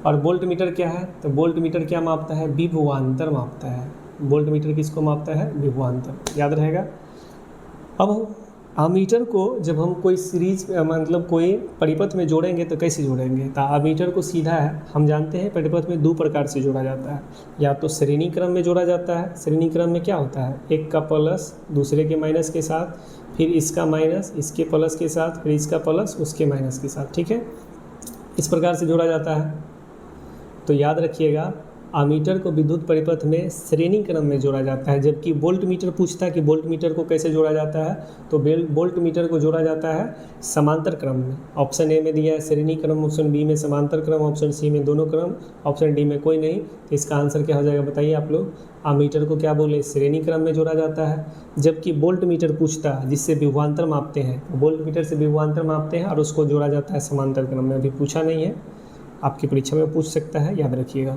और वोल्ट मीटर क्या है, तो वोल्ट मीटर क्या मापता है, विभवांतर मापता है। वोल्ट मीटर किसको मापता है, विभवांतर, याद रहेगा। अब अमीटर को जब हम कोई सीरीज मतलब कोई परिपथ में जोड़ेंगे तो कैसे जोड़ेंगे, तो अमीटर को सीधा है, हम जानते हैं परिपथ में 2 प्रकार से जोड़ा जाता है। या तो श्रेणी क्रम में जोड़ा जाता है। श्रेणी क्रम में क्या होता है, एक का प्लस दूसरे के माइनस के साथ, फिर इसका माइनस इसके प्लस के साथ, फिर इसका प्लस उसके माइनस के साथ। ठीक है, इस प्रकार से जोड़ा जाता है। तो याद रखिएगा अमीटर को विद्युत परिपथ में श्रेणी क्रम में जोड़ा जाता है। जबकि वोल्ट मीटर पूछता है कि वोल्ट मीटर को कैसे जोड़ा जाता है, तो वोल्ट मीटर को जोड़ा जाता है समांतर क्रम में। ऑप्शन ए में दिया है श्रेणी क्रम, ऑप्शन बी में समांतर क्रम, ऑप्शन सी में दोनों क्रम, ऑप्शन डी में कोई नहीं। तो इसका आंसर क्या हो जाएगा बताइए आप लोग। अमीटर को क्या बोले, श्रेणी क्रम में जोड़ा जाता है। जबकि वोल्ट मीटर पूछता है जिससे विभवांतर मापते हैं, वोल्ट मीटर से विभवांतर मापते हैं और उसको जोड़ा जाता है समांतर क्रम में। अभी पूछा नहीं है, आपकी परीक्षा में पूछ सकता है, याद रखिएगा।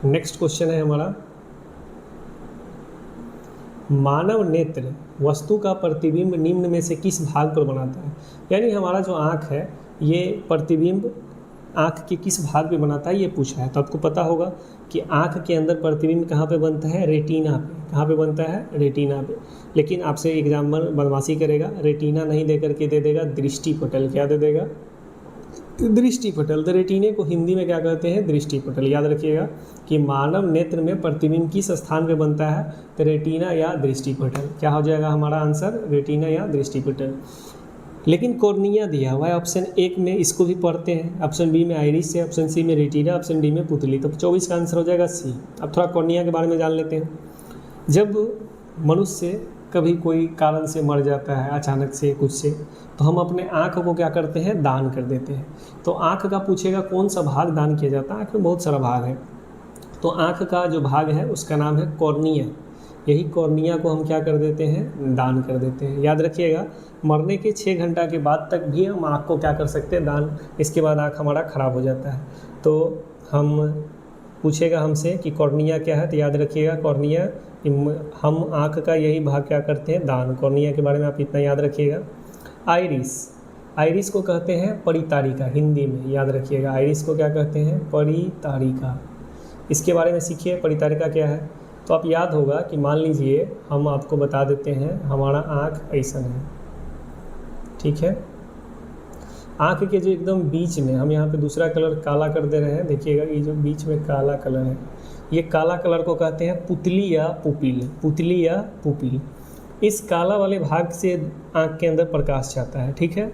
नेक्स्ट क्वेश्चन है हमारा, मानव नेत्र वस्तु का प्रतिबिंब निम्न में से किस भाग पर बनाता है। यानी हमारा जो आँख है ये प्रतिबिंब आँख के किस भाग पे बनाता है ये पूछा है। तो आपको पता होगा कि आँख के अंदर प्रतिबिंब कहाँ पे बनता है, रेटिना पे। कहाँ पे बनता है, रेटिना पे। लेकिन आपसे एग्जाम्पल बदमाशी करेगा, रेटिना नहीं दे करके दे देगा दृष्टिपटल। क्या दे देगा, दृष्टिपटल। तो रेटिने को हिंदी में क्या कहते हैं, दृष्टिपटल। याद रखिएगा कि मानव नेत्र में प्रतिबिंब किस स्थान पे बनता है, तो रेटिना या दृष्टिपटल। क्या हो जाएगा हमारा आंसर, रेटिना या दृष्टिपटल। लेकिन कॉर्निया दिया हुआ है ऑप्शन 1 में, इसको भी पढ़ते हैं। ऑप्शन बी में आइरिस है, ऑप्शन सी में रेटिना, ऑप्शन डी में पुतली। तो 24 का आंसर हो जाएगा सी। अब थोड़ा कॉर्निया के बारे में जान लेते हैं। जब मनुष्य कभी कोई कारण से मर जाता है अचानक से कुछ से, तो हम अपने आँख को क्या करते हैं, दान कर देते हैं। तो आँख का पूछेगा कौन सा भाग दान किया जाता है, आँख में बहुत सारा भाग है। तो आँख का जो भाग है उसका नाम है कॉर्निया। यही कॉर्निया को हम क्या कर देते हैं, दान कर देते हैं। याद रखिएगा, मरने के 6 घंटा के बाद तक भी हम आँख को क्या कर सकते हैं, दान। इसके बाद आँख हमारा ख़राब हो जाता है। तो हम पूछेगा हमसे कि कॉर्निया क्या है, तो याद रखिएगा कॉर्निया, हम आँख का यही भाग क्या करते हैं, दान। कॉर्निया के बारे में आप इतना याद रखिएगा। आइरिस, आइरिस को कहते हैं परितारिका हिंदी में। याद रखिएगा आइरिस को क्या कहते हैं, परितारिका। इसके बारे में सीखिए परितारिका क्या है। तो आप याद होगा कि मान लीजिए हम आपको बता देते हैं हमारा आँख ऐसा है, ठीक है। आँख के जो एकदम बीच में, हम यहाँ पे दूसरा कलर काला कर दे रहे हैं, देखिएगा ये जो बीच में काला कलर है, ये काला कलर को कहते हैं पुतली या पुपिल। पुतली या पुपिल। इस काला वाले भाग से आँख के अंदर प्रकाश जाता है, ठीक है।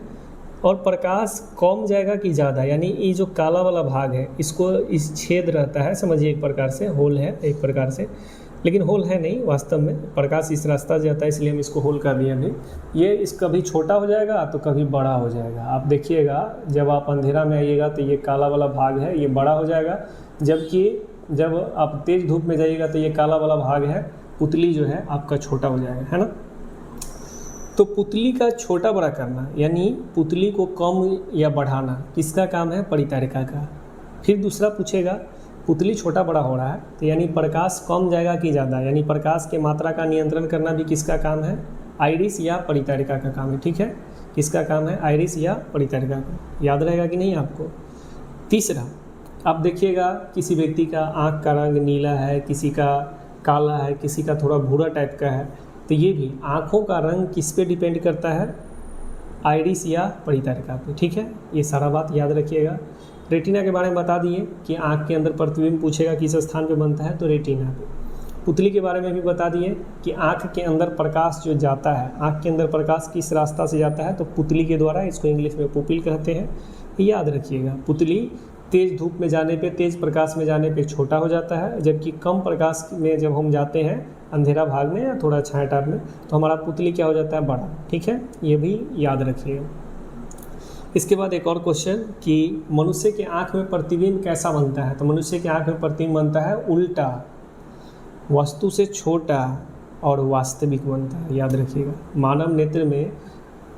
और प्रकाश कम जाएगा कि ज़्यादा, यानी ये जो काला वाला भाग है इसको, इस छेद रहता है, समझिए एक प्रकार से होल है एक प्रकार से, लेकिन होल है नहीं वास्तव में, प्रकाश इस रास्ता से जाता है इसलिए हम इसको होल कर दिए अभी। ये इस कभी छोटा हो जाएगा तो कभी बड़ा हो जाएगा। आप देखिएगा जब आप अंधेरा में आइएगा तो ये काला वाला भाग है ये बड़ा हो जाएगा, जबकि जब आप तेज़ धूप में जाइएगा तो ये काला वाला भाग है पुतली जो है आपका छोटा हो जाएगा, है ना। तो पुतली का छोटा बड़ा करना यानी पुतली को कम या बढ़ाना किसका काम है, परितारिका का। फिर दूसरा पूछेगा पुतली छोटा बड़ा हो रहा है तो यानी प्रकाश कम जाएगा कि ज़्यादा, यानी प्रकाश के मात्रा का नियंत्रण करना भी किसका काम है, आइरिस या परितारिका का काम है, ठीक है। किसका काम है, आइरिस या परितारिका का। याद रहेगा कि नहीं आपको। तीसरा, आप देखिएगा किसी व्यक्ति का आँख का रंग नीला है, किसी का काला है, किसी का थोड़ा भूरा टाइप का है, तो ये भी आँखों का रंग किस पे डिपेंड करता है, आइरिस या परितारिका पे, ठीक है। ये सारा बात याद रखिएगा। रेटिना के बारे में बता दिए कि आँख के अंदर प्रतिबिंब पूछेगा किस स्थान पे बनता है, तो रेटिना पे। पुतली के बारे में भी बता दिए कि आँख के अंदर प्रकाश जो जाता है, आँख के अंदर प्रकाश किस रास्ता से जाता है, तो पुतली के द्वारा, इसको इंग्लिश में पुपिल कहते हैं। याद रखिएगा पुतली तेज़ धूप में जाने पे, तेज़ प्रकाश में जाने पे छोटा हो जाता है, जबकि कम प्रकाश में जब हम जाते हैं अंधेरा भाग में या थोड़ा छाया टाइप में, तो हमारा पुतली क्या हो जाता है, बड़ा, ठीक है। ये भी याद रखिएगा। इसके बाद एक और क्वेश्चन कि मनुष्य के आँख में प्रतिबिंब कैसा बनता है, तो मनुष्य के आँख में प्रतिबिंब बनता है उल्टा, वस्तु से छोटा और वास्तविक बनता है। याद रखिएगा मानव नेत्र में,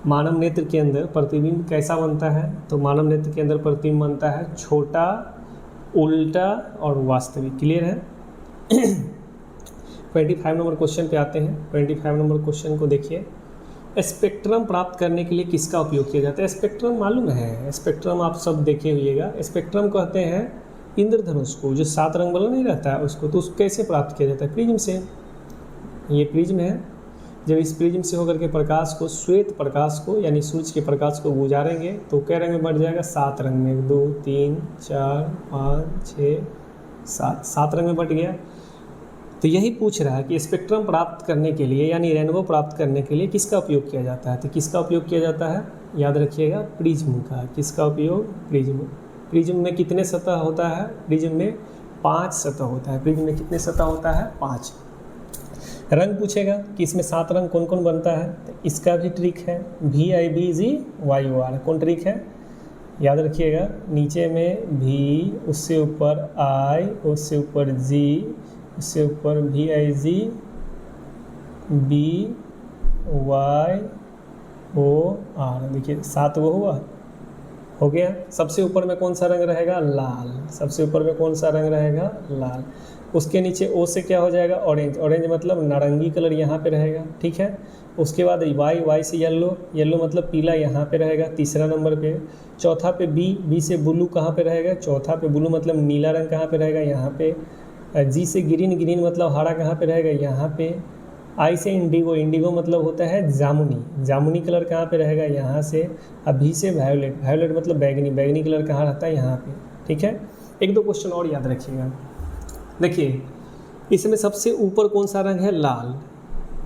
मानव नेत्र के अंदर प्रतिबिंब कैसा बनता है, तो मानव नेत्र के अंदर प्रतिबिंब बनता है छोटा, उल्टा और वास्तविक। क्लियर है। 25 नंबर क्वेश्चन पे आते हैं। 25 नंबर क्वेश्चन को देखिए। स्पेक्ट्रम प्राप्त करने के लिए किसका उपयोग किया जाता है। स्पेक्ट्रम मालूम है, स्पेक्ट्रम आप सब देखे हुइएगा। स्पेक्ट्रम कहते हैं इंद्रधनुष को, जो 7 रंग वाला नहीं रहता है उसको। तो उसको कैसे प्राप्त किया जाता है, प्रिज्म से। ये प्रिज्म है, जब इस प्रिज्म से होकर के प्रकाश को, श्वेत प्रकाश को यानी सूर्य के प्रकाश को गुजारेंगे तो कै रंग में बढ़ जाएगा, 7 रंग में। 2 3 4 5 6 7, 7 रंग में बढ़ गया। तो यही पूछ रहा है कि स्पेक्ट्रम प्राप्त करने के लिए यानी रेनबो प्राप्त करने के लिए किसका उपयोग किया जाता है। तो किसका उपयोग किया जाता है, याद रखिएगा प्रिज्म का। किसका उपयोग, प्रिज्म। प्रिज्म में कितने सतह होता है, प्रिज्म में 5 सतह होता है। प्रिज्म में कितने सतह होता है, 5। रंग पूछेगा कि इसमें 7 रंग कौन कौन बनता है, तो इसका भी ट्रिक है, VIBGYOR। कौन ट्रिक है, याद रखिएगा। नीचे में V, उससे ऊपर I, उससे ऊपर G, उससे ऊपर VIG, BYOR। देखिए 7 वो हुआ, हो गया। सबसे ऊपर में कौन सा रंग रहेगा, लाल। सबसे ऊपर में कौन सा रंग रहेगा, लाल। उसके नीचे O से क्या हो जाएगा, ऑरेंज। ऑरेंज मतलब नारंगी कलर यहाँ पे रहेगा, ठीक है। उसके बाद वाई से येलो, येलो मतलब पीला यहाँ पे रहेगा तीसरा नंबर पे। चौथा पे बी से ब्लू कहाँ पे रहेगा, चौथा पे ब्लू मतलब नीला रंग कहाँ पे रहेगा, यहाँ पे। जी से ग्रीन, ग्रीन मतलब हरा कहाँ पे रहेगा, यहाँ पे। आई से इंडिगो, इंडिगो मतलब होता है जामुनी, जामुनी कलर कहाँ पे रहेगा, यहाँ से। अब भी से वायोलेट, वायोलेट मतलब बैगनी, बैगनी कलर कहाँ रहता है, यहाँ पे। ठीक है, एक दो क्वेश्चन और याद रखिएगा। देखिए इसमें सबसे ऊपर कौन सा रंग है, लाल।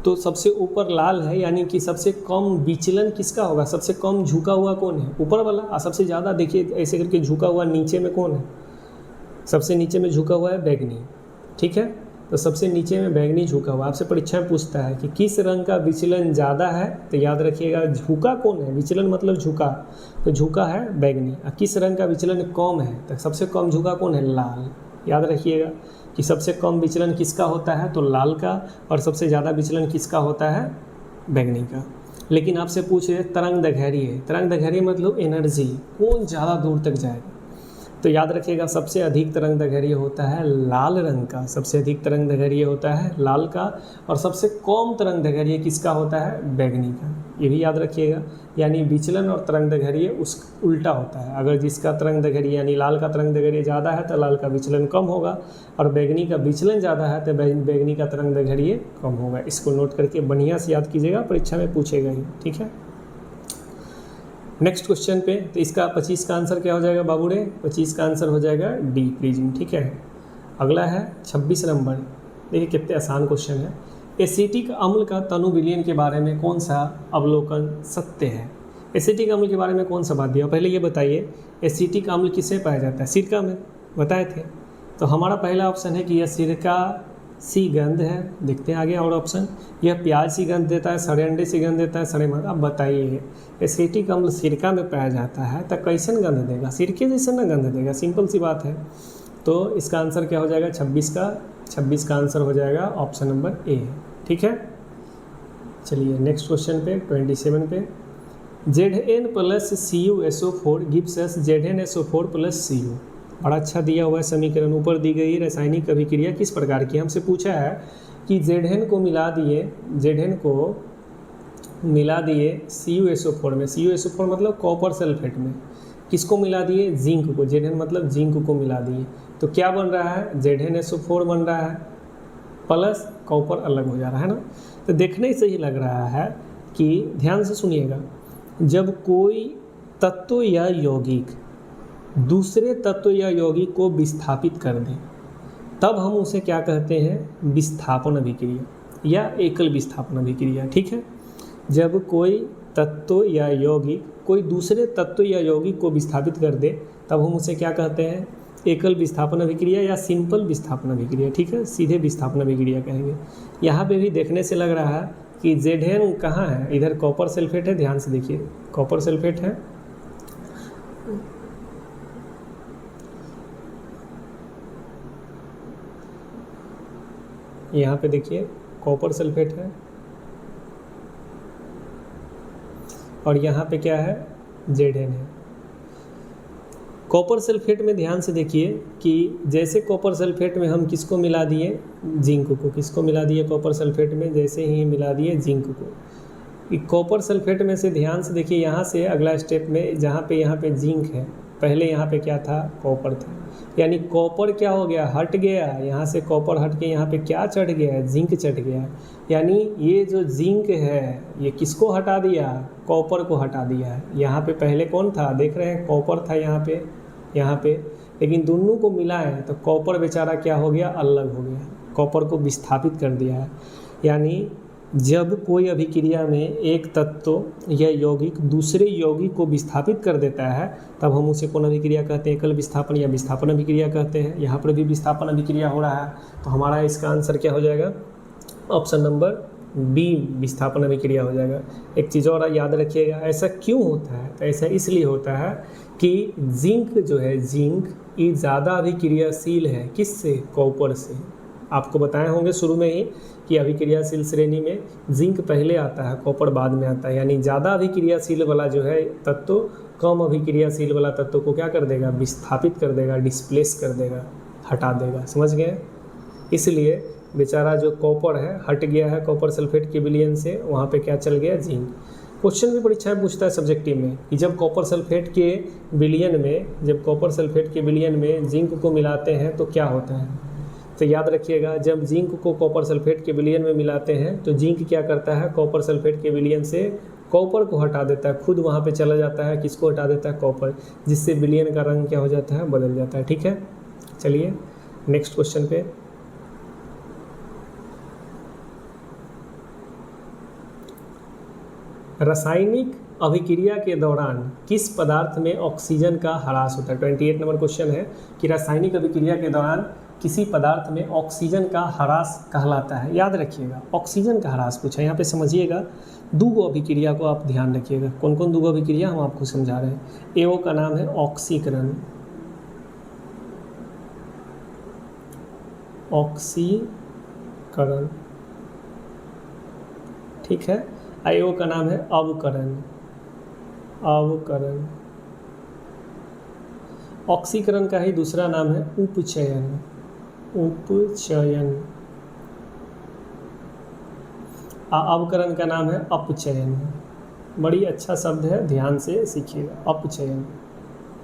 तो सबसे ऊपर लाल है, यानी कि सबसे कम विचलन किसका होगा, सबसे कम झुका हुआ कौन है, ऊपर वाला। और सबसे ज़्यादा देखिए ऐसे करके झुका हुआ नीचे में कौन है, सबसे नीचे में झुका हुआ है बैगनी। ठीक है, तो सबसे नीचे में बैगनी झुका हुआ। आपसे परीक्षा में पूछता है कि किस रंग का विचलन ज़्यादा है, तो याद रखिएगा झुका कौन है, विचलन मतलब झुका, तो झुका है बैगनी। और किस रंग का विचलन कम है, तो सबसे कम झुका कौन है, लाल। याद रखिएगा कि सबसे कम विचलन किसका होता है, तो लाल का, और सबसे ज़्यादा विचलन किसका होता है, बैगनी का। लेकिन आपसे पूछे तरंग दैर्घ्य, तरंग दैर्घ्य मतलब एनर्जी, कौन ज़्यादा दूर तक जाएगा, तो याद रखिएगा सबसे अधिक तरंग दैर्घ्य होता है लाल रंग का, सबसे अधिक तरंग दैर्घ्य होता है लाल का। और सबसे कम तरंग दैर्घ्य किसका होता है, बैगनी का। ये भी याद रखिएगा, यानी विचलन और तरंग दैर्घ्य उस उल्टा होता है। अगर जिसका तरंग दैर्घ्य यानी लाल का तरंग दैर्घ्य ज़्यादा है तो लाल का विचलन कम होगा, और बैगनी का विचलन ज़्यादा है तो बैगनी का तरंग दैर्घ्य कम होगा। इसको नोट करके बढ़िया से याद कीजिएगा, परीक्षा में पूछेगा ही। ठीक है, नेक्स्ट क्वेश्चन पे, तो इसका 25 का आंसर क्या हो जाएगा बाबू रे, 25 का आंसर हो जाएगा डी, प्रिज्म। ठीक है, अगला है 26 नंबर। देखिए कितने आसान क्वेश्चन है। एसिटिक अम्ल का तनु विलयन के बारे में कौन सा अवलोकन सत्य है। एसिटिक अम्ल के बारे में कौन सा बात दिया, पहले ये बताइए एसिटिक अम्ल किससे पाया जाता है, सिरका में, बताए थे। तो हमारा पहला ऑप्शन है कि यह सिरका सी गंध है। देखते हैं आगे और ऑप्शन, यह प्याज सी गंध देता है, सड़े अंडे सी गंध देता है, सड़े मग। अब बताइए एसिटिक अम्ल सिरका में पाया जाता है तो कैसन गंध देगा, सिरके जैसे ना गंध देगा, सिंपल सी बात है। तो इसका आंसर क्या हो जाएगा 26 का आंसर हो जाएगा ऑप्शन नंबर ए। ठीक है, चलिए नेक्स्ट क्वेश्चन पे 27 पे, Zn plus CuSO4 gives us ZnSO4 plus Cu। बड़ा अच्छा दिया हुआ है समीकरण, ऊपर दी गई रासायनिक अभिक्रिया किस प्रकार की। हमसे पूछा है कि Zn को मिला दिए CuSO4 में, CuSO4 मतलब कॉपर सल्फेट में, किसको मिला दिए, जिंक को। Zn मतलब जिंक को मिला दिए, तो क्या बन रहा है, ZnSO4 बन रहा है, प्लस कॉपर अलग हो जा रहा है ना। तो देखने से ही लग रहा है कि, ध्यान से सुनिएगा, जब कोई तत्व या यौगिक दूसरे तत्व या यौगिक को विस्थापित कर दे तब हम उसे क्या कहते हैं, विस्थापन अभिक्रिया या एकल विस्थापन अभिक्रिया। ठीक है, जब कोई तत्व या यौगिक कोई दूसरे तत्व या यौगिक को विस्थापित कर दे तब हम उसे क्या कहते हैं, एकल विस्थापन अभिक्रिया या सिंपल विस्थापन अभिक्रिया। ठीक है, सीधे विस्थापन अभिक्रिया कहेंगे। यहाँ पे भी देखने से लग रहा है कि Zn कहाँ है, इधर कॉपर सल्फेट है, ध्यान से देखिए कॉपर सल्फेट है, यहाँ पे देखिए कॉपर सल्फेट है, और यहाँ पे क्या है, Zn है। कॉपर सल्फेट में ध्यान से देखिए कि जैसे कॉपर सल्फेट में हम किसको मिला दिए, जिंक को। किसको मिला दिए, कॉपर सल्फेट में जैसे ही मिला दिए जिंक को। कॉपर सल्फेट में से ध्यान से देखिए, यहाँ से अगला स्टेप में जहाँ पे यहाँ पे जिंक है, पहले यहाँ पे क्या था, कॉपर था, यानी कॉपर क्या हो गया, हट गया। यहाँ से कॉपर हट के यहाँ पे क्या चढ़ गया है, जिंक चढ़ गया है। यानी ये जो जिंक है ये किसको हटा दिया, कॉपर को हटा दिया है। यहाँ पे पहले कौन था, देख रहे हैं कॉपर था यहाँ पे, लेकिन दोनों को मिला है तो कॉपर बेचारा क्या हो गया, अलग हो गया, कॉपर को विस्थापित कर दिया है। यानी जब कोई अभिक्रिया में एक तत्व या यौगिक दूसरे यौगिक को विस्थापित कर देता है तब हम उसे कौन अभिक्रिया कहते हैं, एकल विस्थापन या विस्थापन अभिक्रिया कहते हैं। यहाँ पर भी विस्थापन अभिक्रिया हो रहा है, तो हमारा इसका आंसर क्या हो जाएगा, ऑप्शन नंबर बी, विस्थापन अभिक्रिया हो जाएगा। एक चीज़ और याद रखिएगा, ऐसा क्यों होता है, तो ऐसा इसलिए होता है कि जिंक जो है, जिंक ये ज़्यादा अभिक्रियाशील है, किससे, कॉपर से। आपको बताए होंगे शुरू में ही कि अभिक्रियाशील श्रेणी में जिंक पहले आता है, कॉपर बाद में आता है। यानी ज़्यादा अभिक्रियाशील वाला जो है तत्व कम अभिक्रियाशील वाला तत्व को क्या कर देगा, विस्थापित कर देगा, डिस्प्लेस कर देगा, हटा देगा। समझ गए, इसलिए बेचारा जो कॉपर है हट गया है कॉपर सल्फेट के विलयन से, वहाँ पे क्या चल गया, जिंक। क्वेश्चन भी परीक्षा में पूछता है सब्जेक्टिव में कि जब कॉपर सल्फेट के विलयन में जिंक को मिलाते हैं तो क्या होता है। तो याद रखिएगा, जब जिंक को कॉपर सल्फेट के विलयन में मिलाते हैं तो जिंक क्या करता है, कॉपर सल्फेट के विलयन से कॉपर को हटा देता है, खुद वहाँ पे चला जाता है, किसको हटा देता है, कॉपर, जिससे विलयन का रंग क्या हो जाता है, बदल जाता है। ठीक है, चलिए नेक्स्ट क्वेश्चन पे। रासायनिक अभिक्रिया के दौरान किस पदार्थ में ऑक्सीजन का ह्रास होता है। 28 नंबर क्वेश्चन है कि रासायनिक अभिक्रिया के दौरान किसी पदार्थ में ऑक्सीजन का ह्रास कहलाता है। याद रखिएगा, ऑक्सीजन का ह्रास पूछा, यहाँ पे समझिएगा दो अभिक्रिया को आप ध्यान रखिएगा। कौन कौन दो अभिक्रिया हम आपको समझा रहे हैं। एओ का नाम है ऑक्सीकरण, ऑक्सीकरण, ठीक है। आयो का नाम है अवकरण, अवकरण। ऑक्सीकरण का ही दूसरा नाम है उपचयन, उपचयन। अवकरण का नाम है अपचयन। बड़ी अच्छा शब्द है, ध्यान से सीखिएगा, अपचयन।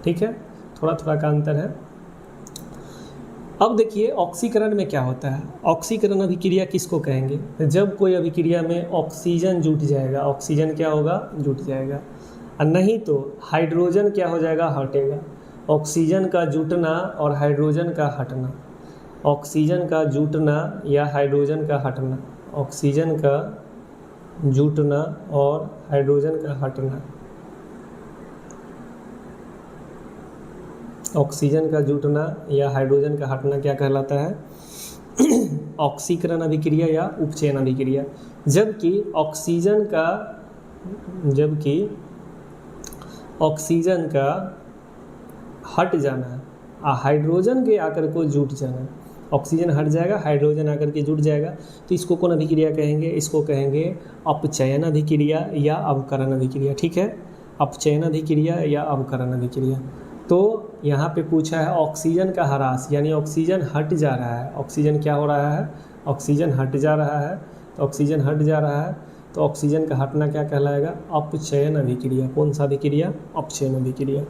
ठीक है, थोड़ा थोड़ा का अंतर है। अब देखिए ऑक्सीकरण में क्या होता है। ऑक्सीकरण अभिक्रिया किसको कहेंगे, जब कोई अभिक्रिया में ऑक्सीजन जुट जाएगा, ऑक्सीजन क्या होगा, जुट जाएगा, और नहीं तो हाइड्रोजन क्या हो जाएगा, हटेगा। ऑक्सीजन का जुटना और हाइड्रोजन का हटना, ऑक्सीजन का जुटना या हाइड्रोजन का हटना, ऑक्सीजन का जुटना और हाइड्रोजन का हटना, ऑक्सीजन का जुटना या हाइड्रोजन का हटना क्या कहलाता है, ऑक्सीकरण अभिक्रिया या उपचयन अभिक्रिया। जबकि ऑक्सीजन का हट जाना और हाइड्रोजन के आकर को जुट जाना, ऑक्सीजन हट जाएगा, हाइड्रोजन आकर के जुट जाएगा, तो इसको कौन अभिक्रिया कहेंगे, इसको कहेंगे अपचयन अभिक्रिया या अवकरण अभिक्रिया। ठीक है, अपचयन अभिक्रिया या अवकरण अभिक्रिया। तो यहाँ पे पूछा है ऑक्सीजन का ह्रास, यानी ऑक्सीजन हट जा रहा है। ऑक्सीजन क्या हो रहा है, ऑक्सीजन हट जा रहा है। तो ऑक्सीजन हट जा रहा है तो ऑक्सीजन का हटना क्या कहलाएगा, अपचयन अभिक्रिया। कौन सा अभिक्रिया, अपचयन अभिक्रिया।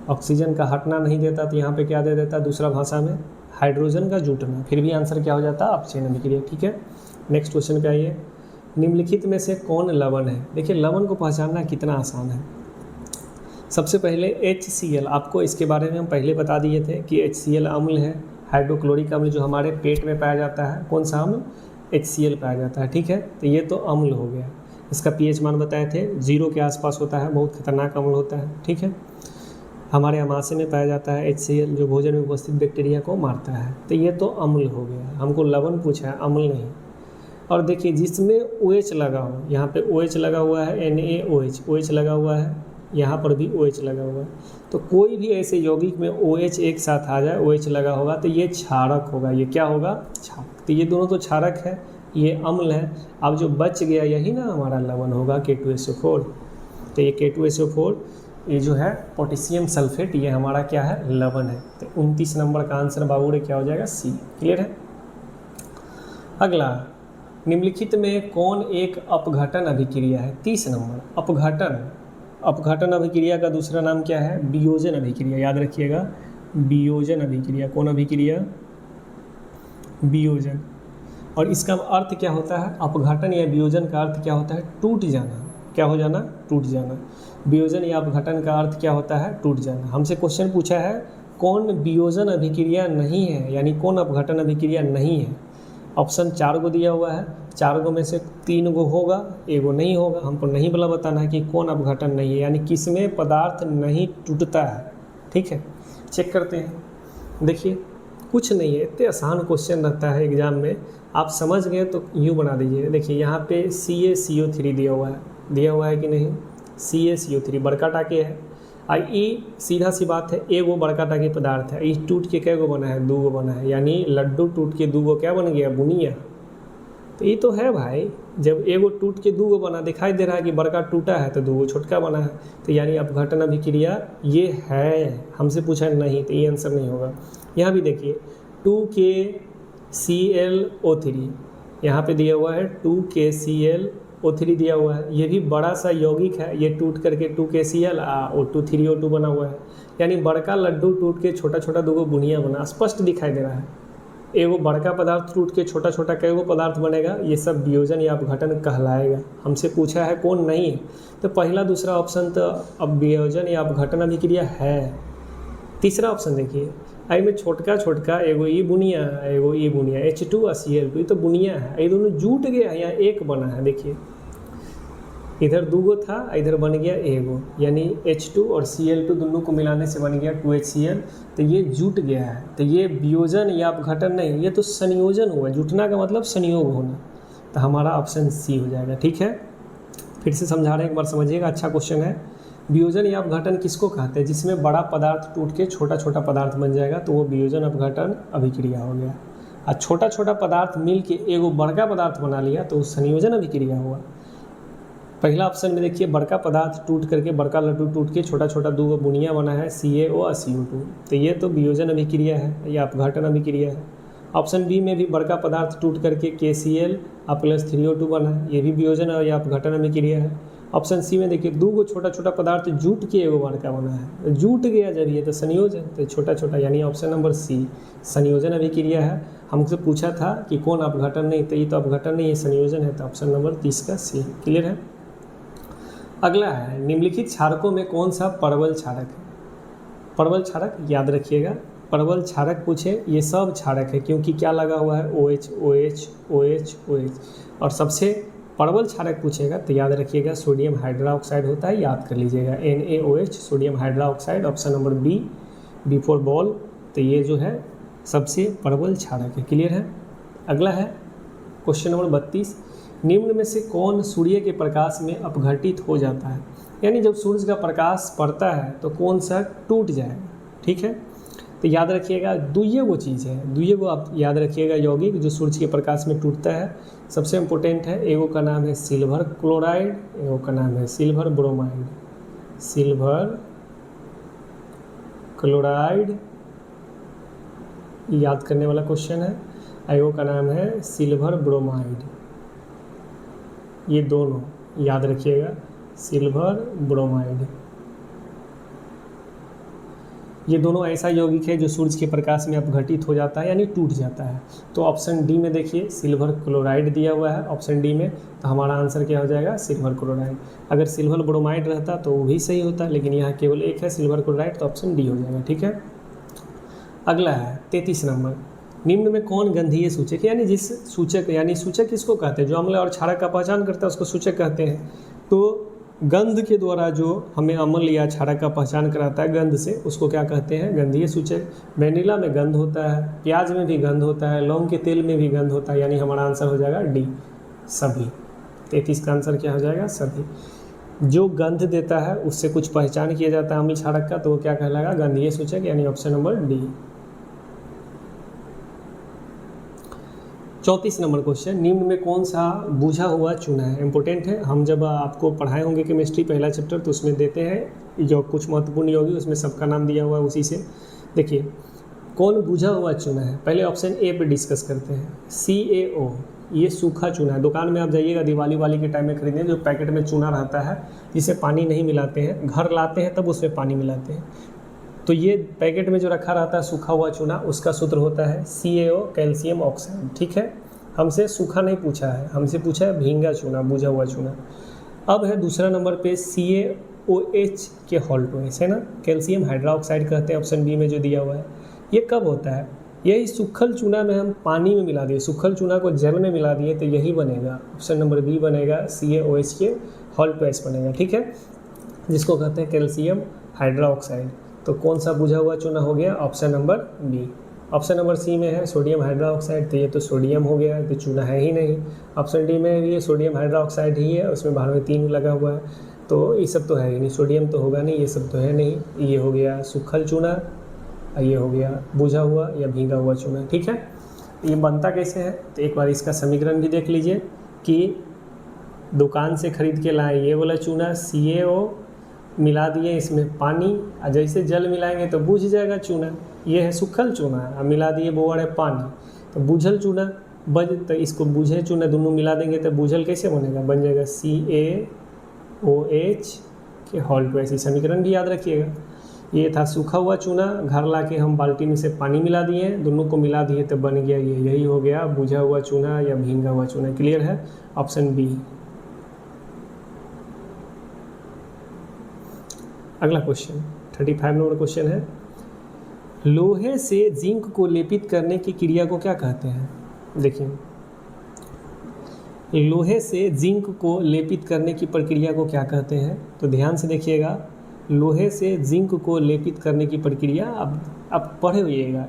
ऑक्सीजन का हटना नहीं देता तो यहाँ पे क्या दे देता, दूसरा भाषा में हाइड्रोजन का जुटना, फिर भी आंसर क्या हो जाता, अपचयन अभिक्रिया। ठीक है, नेक्स्ट क्वेश्चन पे आइए। निम्नलिखित में से कौन लवण है। देखिए लवण को पहचानना कितना आसान है। सबसे पहले HCl, आपको इसके बारे में हम पहले बता दिए थे कि HCl अम्ल है, हाइड्रोक्लोरिक अम्ल जो हमारे पेट में पाया जाता है। कौन सा अम्ल, HCl पाया जाता है। ठीक है, तो ये तो अम्ल हो गया। इसका pH मान बताए थे 0 के आसपास होता है, बहुत खतरनाक अम्ल होता है। ठीक है, हमारे अमाशय में पाया जाता है HCl, जो भोजन में उपस्थित बैक्टीरिया को मारता है। तो ये तो अम्ल हो गया, हमको लवण पूछा है, अम्ल नहीं। और देखिए जिसमें OH लगा हो, यहाँ पे OH लगा हुआ है, NaOH, OH लगा हुआ है, यहाँ पर भी OH लगा हुआ है। तो कोई भी ऐसे यौगिक में OH एक साथ आ जाए, OH लगा होगा, तो ये क्षारक होगा। ये क्या होगा, क्षारक। तो ये दोनों तो क्षारक है, ये अम्ल है। अब जो बच गया यही ना हमारा लवण होगा, K2SO4। तो ये K2SO4 ये जो है पोटेशियम सल्फेट, ये हमारा क्या है, लवण है। तो 29 नंबर का आंसर बाबू रे क्या हो जाएगा, C। क्लियर है। अगला, निम्नलिखित में कौन एक अपघटन अभिक्रिया है। 30 नंबर, अपघटन। अपघटन अभिक्रिया का दूसरा नाम क्या है, वियोजन अभिक्रिया। याद रखिएगा, वियोजन अभिक्रिया। कौन अभिक्रिया, वियोजन। और इसका अर्थ क्या होता है, अपघटन या वियोजन का अर्थ क्या होता है, टूट जाना। क्या हो जाना, टूट जाना। वियोजन या अपघटन का अर्थ क्या होता है, टूट जाना। हमसे क्वेश्चन पूछा है कौन वियोजन अभिक्रिया नहीं है, यानी कौन अपघटन अभिक्रिया नहीं है। ऑप्शन 4 को दिया हुआ है, 4 गो में से 3 गो होगा, 1 गो नहीं होगा। हमको नहीं बोला बताना है कि कौन अपघटन नहीं है, यानी किसमें पदार्थ नहीं टूटता है। ठीक है, चेक करते हैं। देखिए कुछ नहीं है, इतने आसान क्वेश्चन रहता है एग्जाम में, आप समझ गए तो यूँ बना दीजिए। देखिए यहाँ पे CaCO3 दिया हुआ है कि नहीं, CaCO3 बड़का टाके है। ये सीधा सी बात है, एगो बड़का टाके पदार्थ है, ये टूट के कै गो बना है, 2 गो बना है, यानी लड्डू टूट के 2 गो क्या बन गया, बुनिया। तो ये तो है भाई, जब एगो टूट के 2 गो बना, दिखाई दे रहा है कि बड़का टूटा है तो 2 गो छोटका बना है, तो यानी अपघटन अभिक्रिया ये है। हमसे पूछा नहीं, तो ये आंसर नहीं होगा। यहाँ भी देखिए ClO3, यहाँ पे दिया हुआ है 2KClO3 दिया हुआ है। ये भी बड़ा सा यौगिक है, ये टूट करके 2KCl O2 3O2 बना हुआ है, यानी बड़का लड्डू टूट के छोटा छोटा दूगो बुनिया बना, स्पष्ट दिखाई दे रहा है। एगो बड़का पदार्थ टूट के छोटा छोटा कईगो पदार्थ बनेगा, ये सब वियोजन या अपघटन कहलाएगा। हमसे पूछा है कौन नहीं है, तो पहला दूसरा ऑप्शन तो अब वियोजन या अपघटन अभिक्रिया है। तीसरा ऑप्शन देखिए, आई में छोटका छोटका एगो ई बुनिया एगो ई बुनिया H2 और Cl2, ये तो बुनिया है, ये दोनों जुट गया है, यहाँ एक बना है। देखिए इधर दूगो था, इधर बन गया एगो, यानी H2 और Cl2 दोनों को मिलाने से बन गया 2HCl, तो ये जुट गया है। तो ये वियोजन या अपघटन नहीं, ये तो संयोजन हुआ। जुटना का मतलब संयोग होना, तो हमारा ऑप्शन सी हो जाएगा। ठीक है, फिर से समझा रहे हैं, एक बार समझिएगा, अच्छा क्वेश्चन है। वियोजन या अपघटन किसको कहते हैं? जिसमें बड़ा पदार्थ टूट के छोटा छोटा पदार्थ बन जाएगा, तो वो वियोजन अपघटन अभिक्रिया हो गया। और छोटा छोटा पदार्थ मिल के एगो बड़का पदार्थ बना लिया, तो वो संयोजन अभिक्रिया हुआ। पहला ऑप्शन में देखिए, बड़का पदार्थ टूट करके बड़का लड्डू टूट के छोटा छोटा दूगो बुनिया बना है CaO और CO2, तो ये तो वियोजन अभिक्रिया है या अपघटन अभिक्रिया है। ऑप्शन बी में भी बड़का पदार्थ टूट करके KCl प्लस 3O2 बना है, ये भी वियोजन या अपघटन अभिक्रिया है। ऑप्शन सी में देखिए, दूगो छोटा छोटा पदार्थ जुट के एगो बड़का बना है, जुट गया जब ये तो संयोजन, तो छोटा छोटा, यानी ऑप्शन नंबर सी संयोजन अभिक्रिया है। हमसे पूछा था कि कौन अपघटन नहीं, तो ये तो अपघटन नहीं, ये संयोजन है, तो ऑप्शन नंबर 30 का सी। क्लियर है। अगला है, निम्नलिखित क्षारकों में कौन सा परवल क्षारक है? परवल क्षारक याद रखिएगा, परवल क्षारक पूछे, ये सब क्षारक है, क्योंकि क्या लगा हुआ है OH OH OH OH। और सबसे परवल क्षारक पूछेगा तो याद रखिएगा सोडियम हाइड्रोक्साइड होता है, याद कर लीजिएगा NaOH sodium hydroxide, option number B for ball. तो ये जो है सबसे परवल क्षारक है। क्लियर है। अगला है क्वेश्चन नंबर 32, निम्न में से कौन सूर्य के प्रकाश में अपघटित हो जाता है? यानी जब सूर्य का प्रकाश पड़ता है तो कौन सा टूट जाएगा? ठीक है, तो याद रखिएगा दुइये वो चीज़ है, दुइये वो आप याद रखिएगा यौगिक जो सूर्य के प्रकाश में टूटता है। सबसे इम्पोर्टेंट है, एगो का नाम है सिल्वर क्लोराइड, एगो का नाम है सिल्वर ब्रोमाइड। सिल्वर क्लोराइड याद करने वाला क्वेश्चन है, एगो का नाम है सिल्वर ब्रोमाइड। ये दोनों याद रखिएगा, सिल्वर ब्रोमाइड, ये दोनों ऐसा यौगिक है जो सूर्य के प्रकाश में अपघटित हो जाता है, यानी टूट जाता है। तो ऑप्शन डी में देखिए सिल्वर क्लोराइड दिया हुआ है, ऑप्शन डी में, तो हमारा आंसर क्या हो जाएगा? Silver chloride. अगर सिल्वर ब्रोमाइड रहता तो वो भी सही होता, लेकिन यहाँ केवल एक है सिल्वर क्लोराइड, तो ऑप्शन डी हो जाएगा। ठीक है। अगला है 33 नंबर, निम्न में कौन गंधीय सूचक, यानी जिस सूचक, यानी सूचक किसको कहते हैं? जो अम्ल और क्षारक का पहचान करता है उसको सूचक कहते हैं। तो गंध के द्वारा जो हमें अम्ल या क्षारक का पहचान कराता है गंध से, उसको क्या कहते हैं? गंधीय सूचक। वैनिला में गंध होता है, प्याज में भी गंध होता है, लौंग के तेल में भी गंध होता है, यानी हमारा आंसर हो जाएगा डी, सभी। 33 का आंसर क्या हो जाएगा? सभी। जो गंध देता है उससे कुछ पहचान किया जाता है अम्ल क्षारक का, तो वो क्या कहलाएगा? गंधीय सूचक, यानी option number D. 34 number question, निम्न में कौन सा बुझा हुआ चूना है? इंपॉर्टेंट है, हम जब आपको पढ़ाए होंगे केमिस्ट्री पहला चैप्टर, तो उसमें देते हैं जो कुछ महत्वपूर्ण यौगिक, उसमें सबका नाम दिया हुआ है उसी से। देखिए कौन बुझा हुआ चूना है, पहले ऑप्शन ए पे डिस्कस करते हैं। CaO, ये सूखा चूना है, दुकान में आप जाइएगा दिवाली के टाइम में खरीदने, जो पैकेट में चूना रहता है जिसे पानी नहीं मिलाते हैं, घर लाते हैं तब उसमें पानी मिलाते हैं, तो ये पैकेट में जो रखा रहता है सूखा हुआ चूना, उसका सूत्र होता है CaO कैल्शियम ऑक्साइड। ठीक है, हमसे सूखा नहीं पूछा है, हमसे पूछा है भींगा चूना, बुझा हुआ चूना। अब है दूसरा नंबर पे CaOH के हॉल्टोइस, है ना, कैल्शियम हाइड्रोक्साइड कहते हैं, ऑप्शन बी में जो दिया हुआ है। ये कब होता है? यही सूखल चूना में हम पानी में मिला दिए, सूखल चूना को जल में मिला दिए, तो यही बनेगा, ऑप्शन नंबर बी बनेगा, CaOH के हॉल्टोइस बनेगा। ठीक है, जिसको कहते हैं कैल्शियम हाइड्रोक्साइड। तो कौन सा बुझा हुआ चूना हो गया? Option number B. Option number C में है सोडियम हाइड्रोक्साइड, तो ये तो सोडियम हो गया, तो चूना है ही नहीं। ऑप्शन डी में भी सोडियम हाइड्रोक्साइड ही है, उसमें बाहर में 3 लगा हुआ है, तो ये सब तो है ही नहीं, सोडियम तो होगा नहीं, ये सब तो है नहीं। ये हो गया सूखल चूना, ये हो गया बुझा हुआ या भीगा हुआ चूना। ठीक है, ये बनता कैसे है? तो एक बार इसका समीकरण भी देख लीजिए कि दुकान से खरीद के लाए ये वाला चूना, CaO मिला दिए इसमें पानी, और जैसे जल मिलाएंगे तो बुझ जाएगा चूना, ये है सूखल चूना, और मिला दिए वो वाले पानी, तो बूझल चूना बज, तो इसको बूझे चूना दोनों मिला देंगे तो बूझल कैसे बनेगा, बन जाएगा CaOH के हॉल 2। ऐसी समीकरण भी याद रखिएगा। ये था सूखा हुआ चूना, घर ला के हम बाल्टी में से पानी मिला दिए, दोनों को मिला दिए तो बन गया ये, यही हो गया बुझा हुआ चूना या भींगा हुआ चूना। क्लियर है, ऑप्शन बी। अगला क्वेश्चन 35 नंबर क्वेश्चन है, लोहे से जिंक को लेपित करने की क्रिया को क्या कहते हैं। देखिए, लोहे से जिंक को लेपित करने की प्रक्रिया को क्या कहते हैं, तो ध्यान से देखिएगा। लोहे से जिंक को लेपित करने की प्रक्रिया अब पढ़े हुइएगा।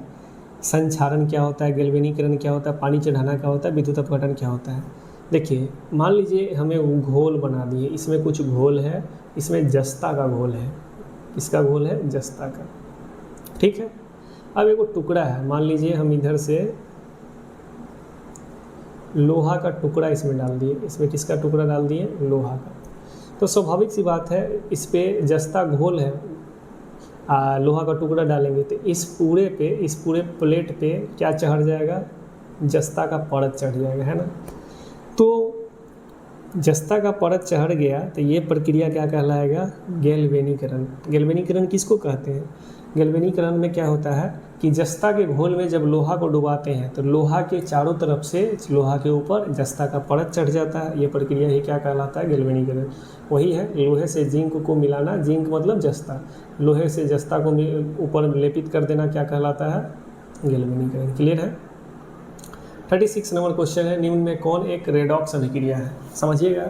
संक्षारण क्या होता है, गैल्वेनीकरण क्या होता है, पानी चढ़ाना क्या होता है, विद्युत अपघटन क्या होता है। देखिए, मान लीजिए हमें घोल बना दिए, इसमें कुछ घोल है, इसमें जस्ता का घोल है। किसका घोल है, जस्ता का। ठीक है, अब एक टुकड़ा है, मान लीजिए हम इधर से लोहा का टुकड़ा इसमें डाल दिए, इसमें किसका टुकड़ा डाल दिए, लोहा का। तो स्वाभाविक सी बात है, इस पे जस्ता घोल है, लोहा का टुकड़ा डालेंगे तो इस पूरे प्लेट पे क्या चढ़ जाएगा, जस्ता का परत चढ़ जाएगा, है ना। तो जस्ता का परत चढ़ गया तो ये प्रक्रिया क्या कहलाएगा, गैल्वेनीकरण। गैल्वेनीकरण किसको कहते हैं, गैल्वेनीकरण में क्या होता है कि जस्ता के घोल में जब लोहा को डुबाते हैं तो लोहा के चारों तरफ से लोहा के ऊपर जस्ता का परत चढ़ जाता है। ये प्रक्रिया ही क्या कहलाता है, गैल्वेनीकरण। वही है लोहे से जिंक को मिलाना, जिंक मतलब जस्ता, लोहे से जस्ता को ऊपर लेपित कर देना क्या कहलाता है, गैल्वेनीकरण। क्लियर है। 36 नंबर क्वेश्चन है, निम्न में कौन एक रेडॉक्स अभिक्रिया है। समझिएगा,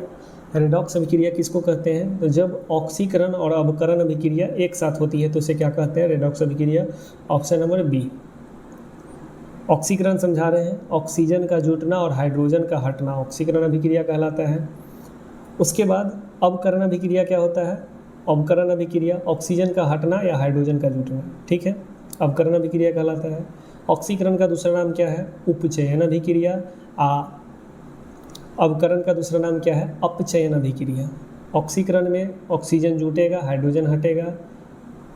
रेडॉक्स अभिक्रिया किसको कहते हैं, तो जब ऑक्सीकरण और अवकरण अभिक्रिया एक साथ होती है तो उसे क्या कहते हैं, रेडॉक्स अभिक्रिया। Option number B. ऑक्सीकरण समझा रहे हैं, ऑक्सीजन का जुटना और हाइड्रोजन का हटना ऑक्सीकरण अभिक्रिया कहलाता है। उसके बाद अवकरण अभिक्रिया क्या होता है, अवकरण अभिक्रिया ऑक्सीजन का हटना या हाइड्रोजन का जुटना। ठीक है, अवकरण अभिक्रिया कहलाता है। ऑक्सीकरण का दूसरा नाम क्या है, उपचयन अभिक्रिया। अवकरण का दूसरा नाम क्या है, अपचयन अभिक्रिया। ऑक्सीकरण में ऑक्सीजन जुटेगा, हाइड्रोजन हटेगा,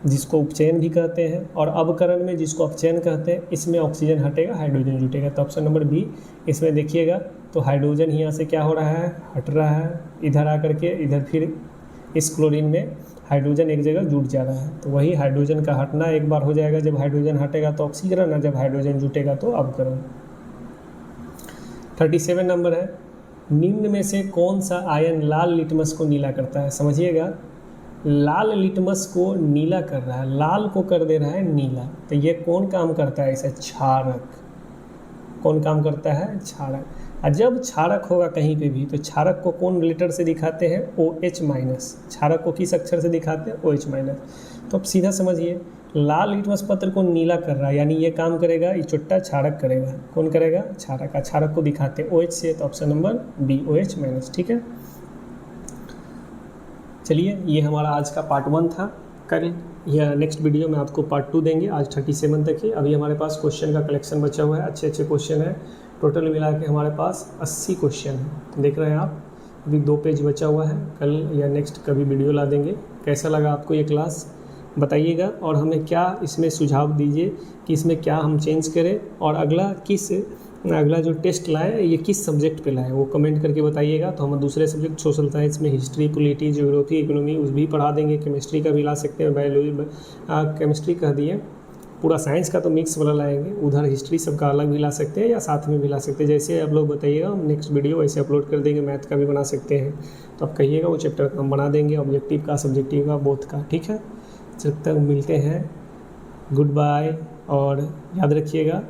जिसको उपचयन भी कहते हैं, और अवकरण में जिसको अपचयन कहते हैं, इसमें ऑक्सीजन हटेगा, हाइड्रोजन जुटेगा। तो ऑप्शन नंबर बी। इसमें देखिएगा तो हाइड्रोजन यहाँ से क्या हो रहा है, हट रहा है, इधर आकर के इधर फिर इस क्लोरीन में हाइड्रोजन एक जगह जुट जा रहा है। तो वही हाइड्रोजन का हटना एक बार हो जाएगा, जब हाइड्रोजन हटेगा तो ऑक्सीकरण, और जब हाइड्रोजन जुटेगा तो अवकरण। 37 नंबर है, निम्न में से कौन सा आयन लाल लिटमस को नीला करता है। समझिएगा, लाल लिटमस को नीला कर रहा है, लाल को कर दे रहा है नीला, तो ये कौन काम करता है, इसे क्षारक। कौन काम करता है, क्षारक। और जब क्षारक होगा कहीं पे भी तो क्षारक को कौन लेटर से दिखाते हैं, OH-। क्षारक को किस अक्षर से दिखाते हैं, OH-। तो अब सीधा समझिए, लाल लिटमस पत्र को नीला कर रहा है, यानी ये काम करेगा, ये चुट्टा क्षारक करेगा। कौन करेगा, क्षारक। क्षारक को दिखाते हैं OH से, तो ऑप्शन नंबर बी, OH-। ठीक है, चलिए ये हमारा आज का पार्ट 1 था। कल या नेक्स्ट वीडियो में आपको पार्ट 2 देंगे। आज 37 तक ही। अभी हमारे पास क्वेश्चन का कलेक्शन बचा हुआ है, अच्छे क्वेश्चन है। टोटल मिला के हमारे पास 80 क्वेश्चन है, देख रहे हैं आप। अभी 2 पेज बचा हुआ है, कल या नेक्स्ट कभी वीडियो ला देंगे। कैसा लगा आपको ये क्लास बताइएगा, और हमें क्या इसमें सुझाव दीजिए कि इसमें क्या हम चेंज करें, और अगला जो टेस्ट लाए ये किस सब्जेक्ट पे लाए, वो कमेंट करके बताइएगा। तो हम दूसरे सब्जेक्ट सोशल साइंस में हिस्ट्री, पॉलिटी, ज्योग्राफी, इकोनॉमी उस भी पढ़ा देंगे। केमिस्ट्री का भी ला सकते हैं, बायोलॉजी, केमिस्ट्री कह दिए, पूरा साइंस का तो मिक्स वाला लाएंगे। उधर हिस्ट्री सबका अलग भी ला सकते हैं या साथ में भी ला सकते हैं, जैसे आप लोग बताइएगा। हम नेक्स्ट वीडियो वैसे अपलोड कर देंगे। मैथ का भी बना सकते हैं, तो आप कहिएगा, वो चैप्टर का हम बना देंगे, ऑब्जेक्टिव का, सब्जेक्टिव का, बोथ का। ठीक है, जब तक मिलते हैं, गुड बाय। और याद रखिएगा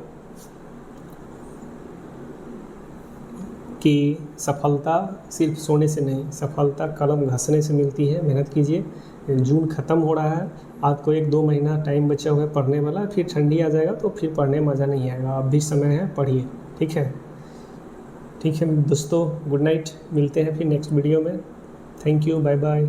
कि सफलता सिर्फ सोने से नहीं, सफलता कलम घसने से मिलती है। मेहनत कीजिए। जून ख़त्म हो रहा है, आपको 1-2 महीना टाइम बचा हुआ है पढ़ने वाला। फिर ठंडी आ जाएगा तो फिर पढ़ने में मज़ा नहीं आएगा। अब भी समय है, पढ़िए। ठीक है दोस्तों, गुड नाइट। मिलते हैं फिर नेक्स्ट वीडियो में। Thank you, bye bye.